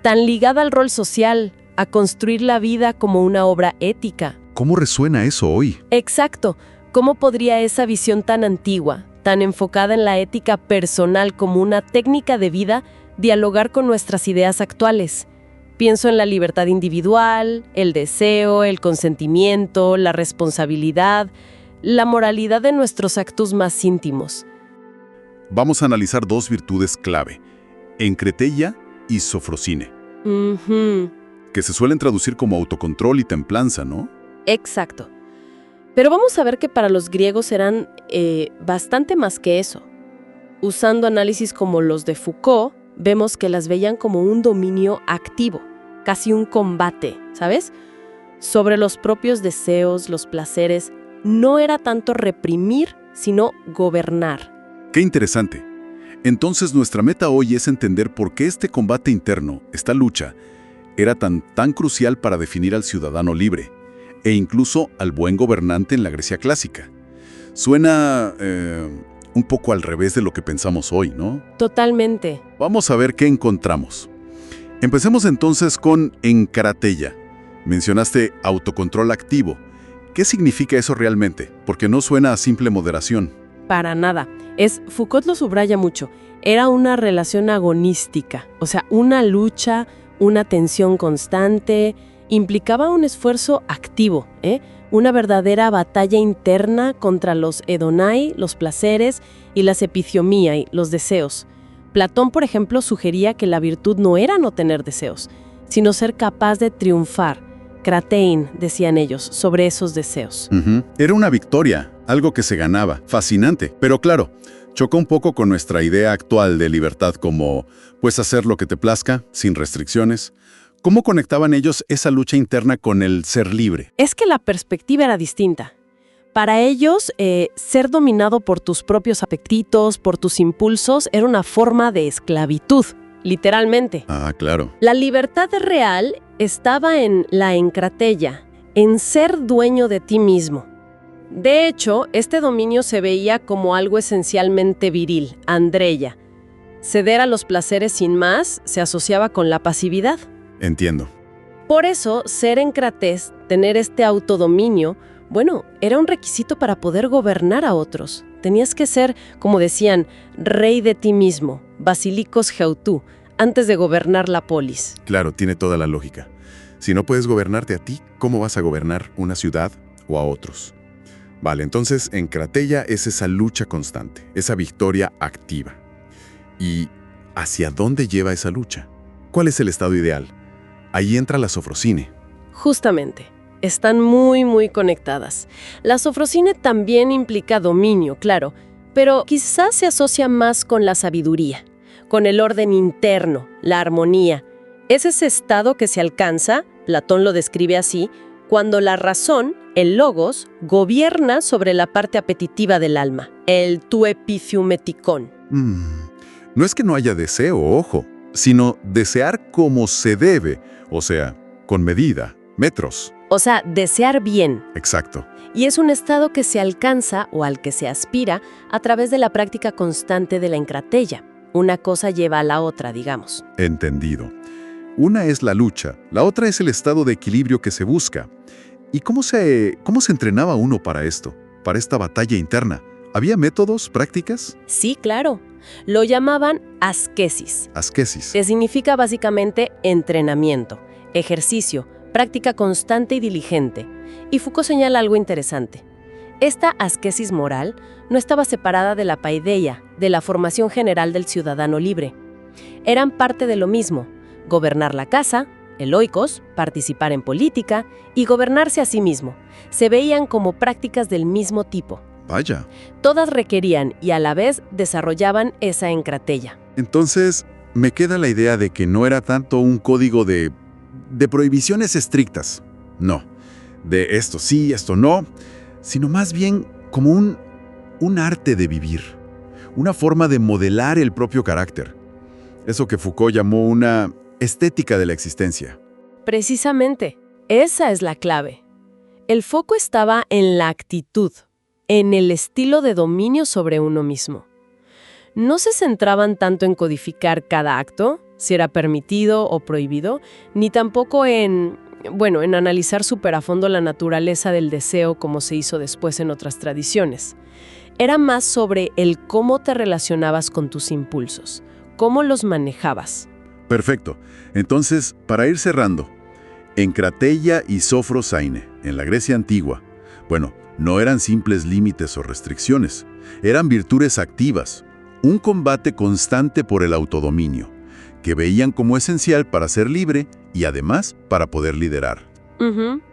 tan ligada al rol social, a construir la vida como una obra ética. ¿Cómo resuena eso hoy? Exacto. ¿Cómo podría esa visión tan antigua, tan enfocada en la ética personal como una técnica de vida, dialogar con nuestras ideas actuales? Pienso en la libertad individual, el deseo, el consentimiento, la responsabilidad, la moralidad de nuestros actos más íntimos. Vamos a analizar dos virtudes clave, encretella y sofrosine, Ujú, que se suelen traducir como autocontrol y templanza, ¿no? exacto. Pero vamos a ver que para los griegos eran bastante más que eso. Usando análisis como los de Foucault, vemos que las veían como un dominio activo, casi un combate, ¿sabes? Sobre los propios deseos, los placeres. No era tanto reprimir, sino gobernar. ¡Qué interesante! Entonces nuestra meta hoy es entender por qué este combate interno, esta lucha, era tan crucial para definir al ciudadano libre, e incluso al buen gobernante en la Grecia clásica. Suena un poco al revés de lo que pensamos hoy, ¿no? Totalmente. Vamos a ver qué encontramos. Empecemos entonces con encratella. Mencionaste autocontrol activo. ¿Qué significa eso realmente? Porque no suena a simple moderación. Para nada. Foucault lo subraya mucho. Era una relación agonística, o sea, una lucha, una tensión constante, implicaba un esfuerzo activo, una verdadera batalla interna contra los hedonai, los placeres, y las epithiomiai, los deseos. Platón, por ejemplo, sugería que la virtud no era no tener deseos, sino ser capaz de triunfar, kratein, decían ellos, sobre esos deseos. Era una victoria, algo que se ganaba, fascinante. Pero claro, choca un poco con nuestra idea actual de libertad como, pues, hacer lo que te plazca, sin restricciones. ¿Cómo conectaban ellos esa lucha interna con el ser libre? Es que la perspectiva era distinta. Para ellos, ser dominado por tus propios apetitos, por tus impulsos, era una forma de esclavitud, literalmente. Ah, claro. La libertad real estaba en la encratella, en ser dueño de ti mismo. De hecho, este dominio se veía como algo esencialmente viril, andreia. Ceder a los placeres sin más se asociaba con la pasividad. Entiendo. Por eso, ser encrates, tener este autodominio, bueno, era un requisito para poder gobernar a otros. Tenías que ser, como decían, rey de ti mismo, basilikos geutú, antes de gobernar la polis. Claro, tiene toda la lógica. Si no puedes gobernarte a ti, ¿cómo vas a gobernar una ciudad o a otros? Vale, entonces encratella es esa lucha constante, esa victoria activa. ¿Y hacia dónde lleva esa lucha? ¿Cuál es el estado ideal? Ahí entra la sofrosine. Justamente. Están muy, muy conectadas. La sofrosine también implica dominio, claro, pero quizás se asocia más con la sabiduría, con el orden interno, la armonía. Es ese estado que se alcanza, Platón lo describe así, cuando la razón, el logos, gobierna sobre la parte apetitiva del alma, el tu epithiumetikon. No es que no haya deseo, ojo, sino desear como se debe, o sea, con medida, metros. O sea, desear bien. Exacto. Y es un estado que se alcanza o al que se aspira a través de la práctica constante de la encratella. Una cosa lleva a la otra, digamos. Entendido. Una es la lucha, la otra es el estado de equilibrio que se busca. ¿Y cómo se entrenaba uno para esto, para esta batalla interna? ¿Había métodos, prácticas? Sí, claro. Lo llamaban asquesis. Asquesis. Que significa básicamente entrenamiento, ejercicio, práctica constante y diligente. Y Foucault señala algo interesante. Esta asquesis moral no estaba separada de la paideia, de la formación general del ciudadano libre. Eran parte de lo mismo: gobernar la casa, el oikos, participar en política y gobernarse a sí mismo. Se veían como prácticas del mismo tipo. Vaya. Todas requerían y a la vez desarrollaban esa encratella. Entonces, me queda la idea de que no era tanto un código de prohibiciones estrictas. No, de esto sí, esto no, sino más bien como un arte de vivir, una forma de modelar el propio carácter. Eso que Foucault llamó una estética de la existencia. Precisamente, esa es la clave. El foco estaba en la actitud, en el estilo de dominio sobre uno mismo. No se centraban tanto en codificar cada acto, si era permitido o prohibido, ni tampoco en analizar súper a fondo la naturaleza del deseo como se hizo después en otras tradiciones. Era más sobre el cómo te relacionabas con tus impulsos, cómo los manejabas. Perfecto. Entonces, para ir cerrando, encratella y sofrosaine, en la Grecia antigua, no eran simples límites o restricciones, eran virtudes activas, un combate constante por el autodominio, que veían como esencial para ser libre y además para poder liderar.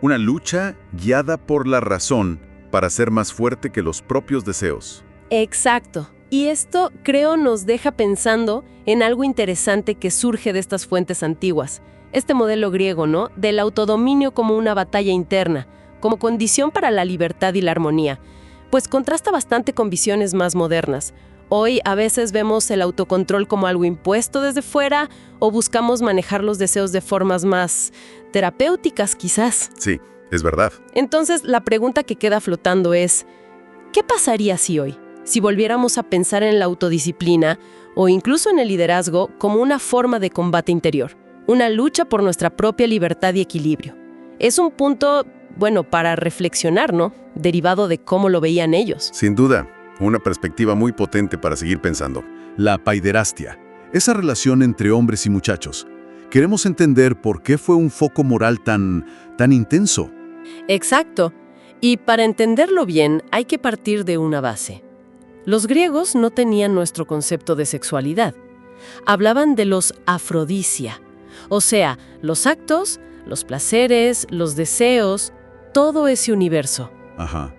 Una lucha guiada por la razón para ser más fuerte que los propios deseos. Exacto. Y esto, creo, nos deja pensando en algo interesante que surge de estas fuentes antiguas. Este modelo griego, ¿no? Del autodominio como una batalla interna, como condición para la libertad y la armonía. Pues contrasta bastante con visiones más modernas. Hoy a veces vemos el autocontrol como algo impuesto desde fuera o buscamos manejar los deseos de formas más terapéuticas, quizás. Sí, es verdad. Entonces, la pregunta que queda flotando es, ¿qué pasaría si hoy, si volviéramos a pensar en la autodisciplina o incluso en el liderazgo como una forma de combate interior, una lucha por nuestra propia libertad y equilibrio? Es un punto, para reflexionar, ¿no? Derivado de cómo lo veían ellos. Sin duda, una perspectiva muy potente para seguir pensando. La paiderastia, esa relación entre hombres y muchachos. Queremos entender por qué fue un foco moral tan intenso. Exacto. Y para entenderlo bien, hay que partir de una base. Los griegos no tenían nuestro concepto de sexualidad. Hablaban de los afrodisia, o sea, los actos, los placeres, los deseos, todo ese universo. Ajá.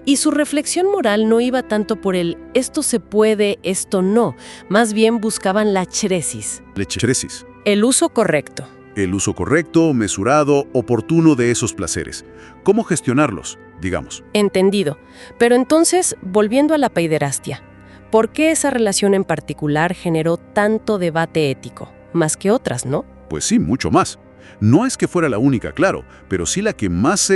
Y su reflexión moral no iba tanto por el esto se puede, esto no. Más bien buscaban la chresis. Chresis. El uso correcto. El uso correcto, mesurado, oportuno de esos placeres. ¿Cómo gestionarlos, digamos? Entendido. Pero entonces, volviendo a la paiderastia, ¿por qué esa relación en particular generó tanto debate ético? Más que otras, ¿no? Pues sí, mucho más. No es que fuera la única, claro, pero sí la que más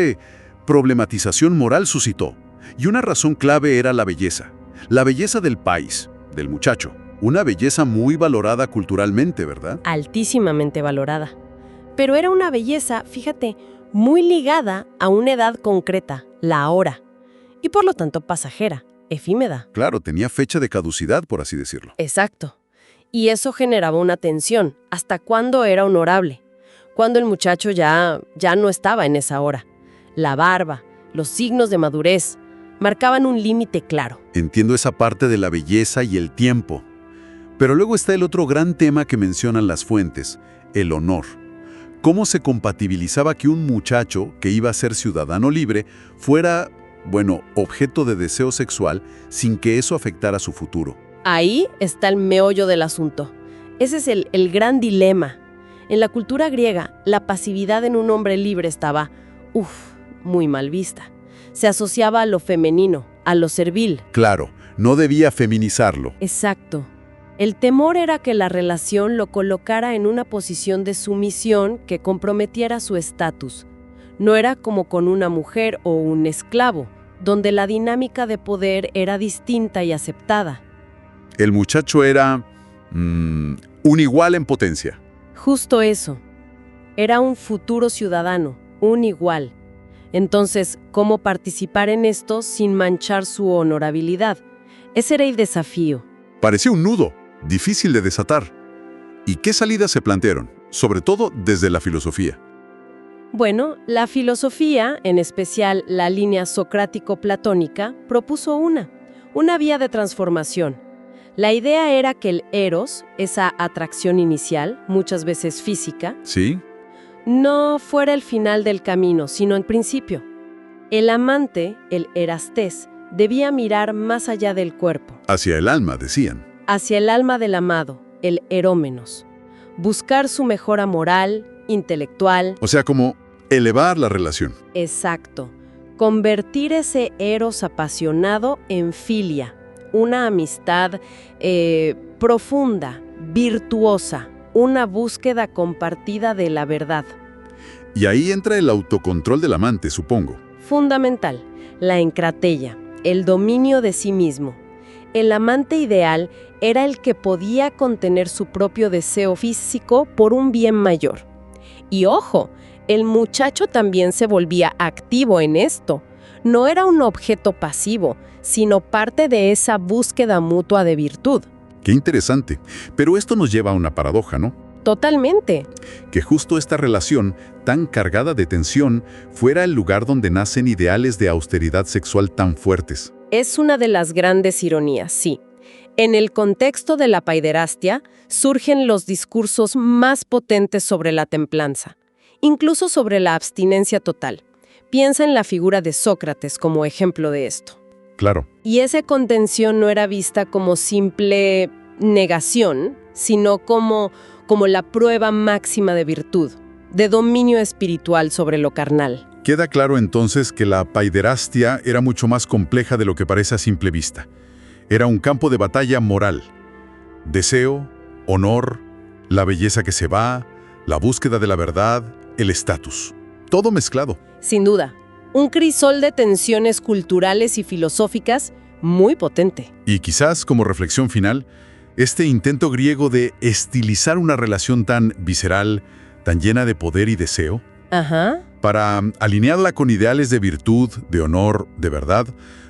problematización moral suscitó. Y una razón clave era la belleza del país, del muchacho. Una belleza muy valorada culturalmente, ¿verdad? Altísimamente valorada. Pero era una belleza, fíjate, muy ligada a una edad concreta, la ahora. Y por lo tanto pasajera, efímera. Claro, tenía fecha de caducidad, por así decirlo. Exacto. Y eso generaba una tensión. ¿Hasta cuándo era honorable? Cuando el muchacho ya no estaba en esa hora. La barba, los signos de madurez, marcaban un límite claro. Entiendo esa parte de la belleza y el tiempo. Pero luego está el otro gran tema que mencionan las fuentes, el honor. ¿Cómo se compatibilizaba que un muchacho que iba a ser ciudadano libre fuera, objeto de deseo sexual sin que eso afectara su futuro? Ahí está el meollo del asunto. Ese es el gran dilema. En la cultura griega, la pasividad en un hombre libre estaba, muy mal vista. Se asociaba a lo femenino, a lo servil. Claro, no debía feminizarlo. Exacto. El temor era que la relación lo colocara en una posición de sumisión que comprometiera su estatus. No era como con una mujer o un esclavo, donde la dinámica de poder era distinta y aceptada. El muchacho era un igual en potencia. Justo eso. Era un futuro ciudadano, un igual. Entonces, ¿cómo participar en esto sin manchar su honorabilidad? Ese era el desafío. Parecía un nudo, difícil de desatar. ¿Y qué salidas se plantearon? Sobre todo desde la filosofía. Bueno, la filosofía, en especial la línea socrático-platónica, propuso una vía de transformación. La idea era que el eros, esa atracción inicial, muchas veces física, ¿Sí? no fuera el final del camino, sino el principio. El amante, el erastés, debía mirar más allá del cuerpo, Hacia el alma, decían. hacia el alma del amado, el erómenos. Buscar su mejora moral, intelectual. O sea, como elevar la relación. Exacto. Convertir ese eros apasionado en filia, una amistad profunda, virtuosa, una búsqueda compartida de la verdad. Y ahí entra el autocontrol del amante, supongo. Fundamental, la encratella, el dominio de sí mismo. El amante ideal era el que podía contener su propio deseo físico por un bien mayor. Y ojo, el muchacho también se volvía activo en esto. No era un objeto pasivo, sino parte de esa búsqueda mutua de virtud. Qué interesante. Pero esto nos lleva a una paradoja, ¿no? Totalmente. Que justo esta relación, tan cargada de tensión, fuera el lugar donde nacen ideales de austeridad sexual tan fuertes. Es una de las grandes ironías, sí. En el contexto de la paiderastia surgen los discursos más potentes sobre la templanza, incluso sobre la abstinencia total. Piensa en la figura de Sócrates como ejemplo de esto. Claro. Y esa contención no era vista como simple negación, sino como la prueba máxima de virtud, de dominio espiritual sobre lo carnal. Queda claro entonces que la paiderastia era mucho más compleja de lo que parece a simple vista. Era un campo de batalla moral. Deseo, honor, la belleza que se va, la búsqueda de la verdad, el estatus. Todo mezclado. Sin duda, un crisol de tensiones culturales y filosóficas muy potente. Y quizás, como reflexión final, este intento griego de estilizar una relación tan visceral, tan llena de poder y deseo, Ajá. para alinearla con ideales de virtud, de honor, de verdad,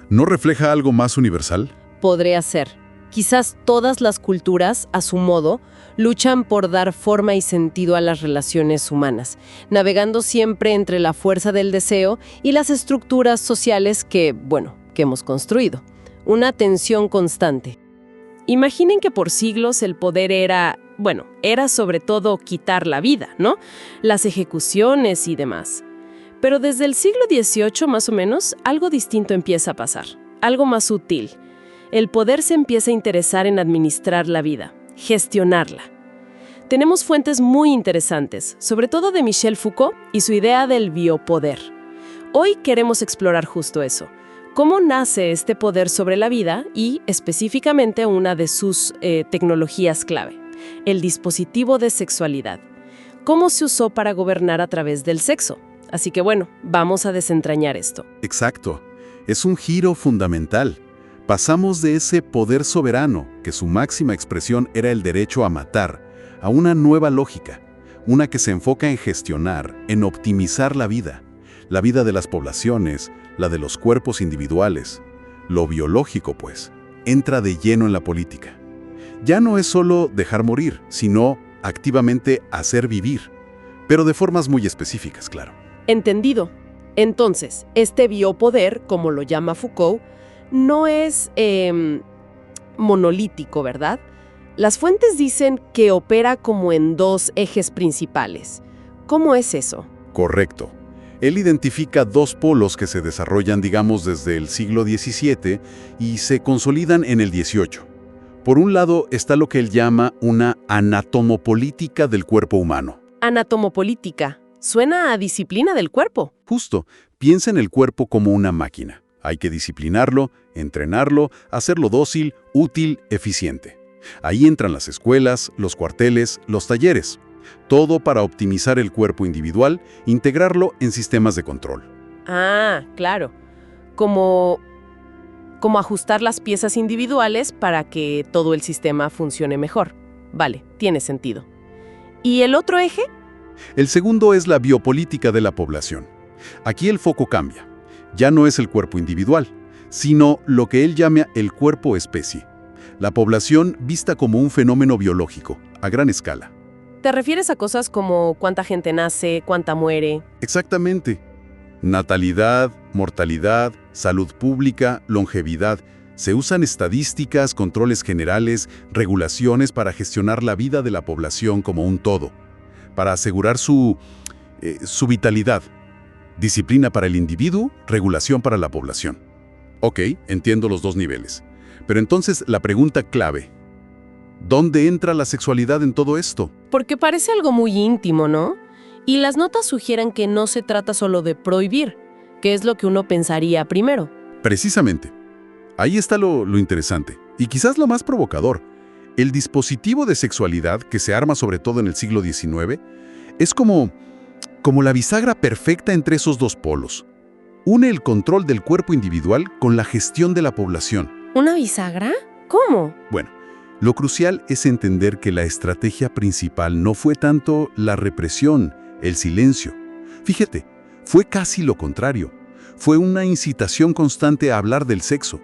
¿no refleja algo más universal? Podría ser. Quizás todas las culturas, a su modo, luchan por dar forma y sentido a las relaciones humanas, navegando siempre entre la fuerza del deseo y las estructuras sociales que hemos construido. Una tensión constante. Imaginen que por siglos el poder era sobre todo quitar la vida, ¿no? Las ejecuciones y demás. Pero desde el siglo XVIII, más o menos, algo distinto empieza a pasar, algo más sutil. El poder se empieza a interesar en administrar la vida, gestionarla. Tenemos fuentes muy interesantes, sobre todo de Michel Foucault y su idea del biopoder. Hoy queremos explorar justo eso. ¿Cómo nace este poder sobre la vida y, específicamente, una de sus tecnologías clave? El dispositivo de sexualidad. ¿Cómo se usó para gobernar a través del sexo? Así que vamos a desentrañar esto. Exacto. Es un giro fundamental. Pasamos de ese poder soberano, que su máxima expresión era el derecho a matar, a una nueva lógica, una que se enfoca en gestionar, en optimizar la vida de las poblaciones, la de los cuerpos individuales. Lo biológico, pues, entra de lleno en la política. Ya no es solo dejar morir, sino activamente hacer vivir, pero de formas muy específicas, claro. Entendido. Entonces, este biopoder, como lo llama Foucault, no es monolítico, ¿verdad? Las fuentes dicen que opera como en dos ejes principales. ¿Cómo es eso? Correcto. Él identifica dos polos que se desarrollan, digamos, desde el siglo XVII y se consolidan en el XVIII. Por un lado está lo que él llama una anatomopolítica del cuerpo humano. Anatomopolítica. Suena a disciplina del cuerpo. Justo, piensa en el cuerpo como una máquina. Hay que disciplinarlo, entrenarlo, hacerlo dócil, útil, eficiente. Ahí entran las escuelas, los cuarteles, los talleres. Todo para optimizar el cuerpo individual, integrarlo en sistemas de control. Ah, claro. Como ajustar las piezas individuales para que todo el sistema funcione mejor. Vale, tiene sentido. ¿Y el otro eje? El segundo es la biopolítica de la población. Aquí el foco cambia. Ya no es el cuerpo individual, sino lo que él llama el cuerpo especie. La población vista como un fenómeno biológico, a gran escala. ¿Te refieres a cosas como cuánta gente nace, cuánta muere? Exactamente. Natalidad, mortalidad, salud pública, longevidad, Se usan estadísticas, controles generales, regulaciones para gestionar la vida de la población como un todo, para asegurar su vitalidad. Disciplina para el individuo, regulación para la población. Ok, entiendo los dos niveles. Pero entonces la pregunta clave, ¿dónde entra la sexualidad en todo esto? Porque parece algo muy íntimo, ¿no? Y las notas sugieren que no se trata solo de prohibir, que es lo que uno pensaría primero. Precisamente. Ahí está lo interesante, y quizás lo más provocador. El dispositivo de sexualidad, que se arma sobre todo en el siglo XIX, es como la bisagra perfecta entre esos dos polos. Une el control del cuerpo individual con la gestión de la población. ¿Una bisagra? ¿Cómo? Bueno, lo crucial es entender que la estrategia principal no fue tanto la represión, el silencio. Fíjate, fue casi lo contrario. Fue una incitación constante a hablar del sexo,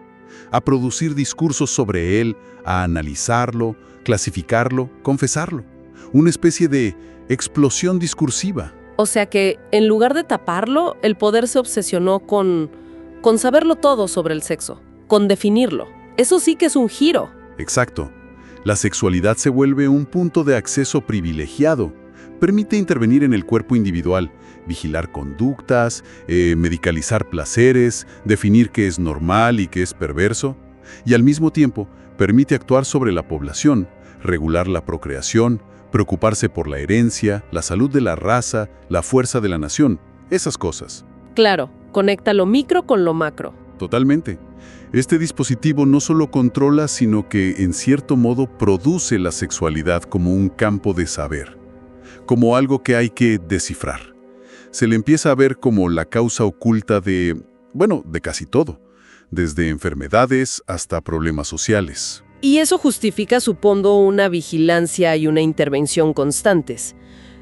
a producir discursos sobre él, a analizarlo, clasificarlo, confesarlo. Una especie de explosión discursiva. O sea que, en lugar de taparlo, el poder se obsesionó con saberlo todo sobre el sexo, con definirlo. Eso sí que es un giro. Exacto. La sexualidad se vuelve un punto de acceso privilegiado. Permite intervenir en el cuerpo individual, vigilar conductas, medicalizar placeres, definir qué es normal y qué es perverso, y al mismo tiempo permite actuar sobre la población, regular la procreación, preocuparse por la herencia, la salud de la raza, la fuerza de la nación, esas cosas. Claro, conecta lo micro con lo macro. Totalmente. Este dispositivo no solo controla, sino que en cierto modo produce la sexualidad como un campo de saber, como algo que hay que descifrar. Se le empieza a ver como la causa oculta de casi todo, desde enfermedades hasta problemas sociales. Y eso justifica, supongo, una vigilancia y una intervención constantes.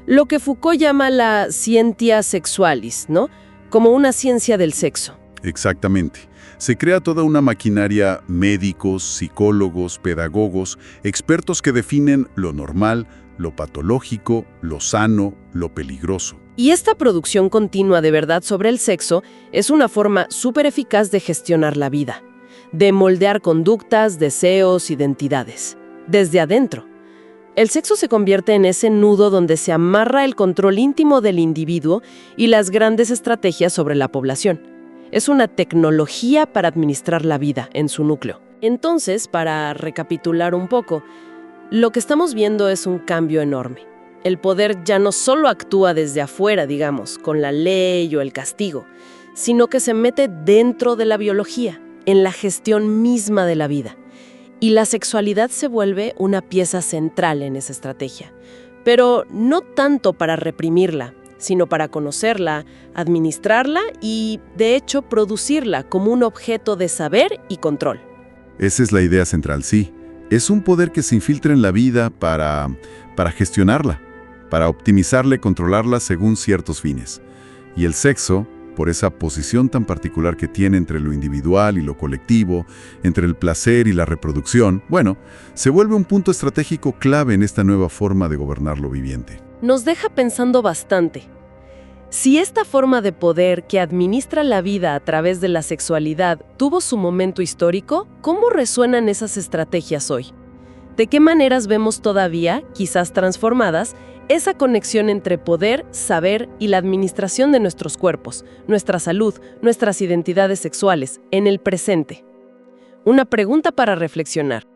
Lo que Foucault llama la scientia sexualis, ¿no? Como una ciencia del sexo. Exactamente. Se crea toda una maquinaria, médicos, psicólogos, pedagogos, expertos que definen lo normal, lo patológico, lo sano, lo peligroso. Y esta producción continua de verdad sobre el sexo es una forma súper eficaz de gestionar la vida, de moldear conductas, deseos, identidades, desde adentro. El sexo se convierte en ese nudo donde se amarra el control íntimo del individuo y las grandes estrategias sobre la población. Es una tecnología para administrar la vida en su núcleo. Entonces, para recapitular un poco, lo que estamos viendo es un cambio enorme. El poder ya no solo actúa desde afuera, digamos, con la ley o el castigo, sino que se mete dentro de la biología, en la gestión misma de la vida. Y la sexualidad se vuelve una pieza central en esa estrategia. Pero no tanto para reprimirla, sino para conocerla, administrarla y, de hecho, producirla como un objeto de saber y control. Esa es la idea central, sí. Es un poder que se infiltra en la vida para gestionarla, para optimizarla y controlarla según ciertos fines. Y el sexo, por esa posición tan particular que tiene entre lo individual y lo colectivo, entre el placer y la reproducción, se vuelve un punto estratégico clave en esta nueva forma de gobernar lo viviente. Nos deja pensando bastante. Si esta forma de poder que administra la vida a través de la sexualidad tuvo su momento histórico, ¿cómo resuenan esas estrategias hoy? ¿De qué maneras vemos todavía, quizás transformadas, esa conexión entre poder, saber y la administración de nuestros cuerpos, nuestra salud, nuestras identidades sexuales, en el presente? Una pregunta para reflexionar.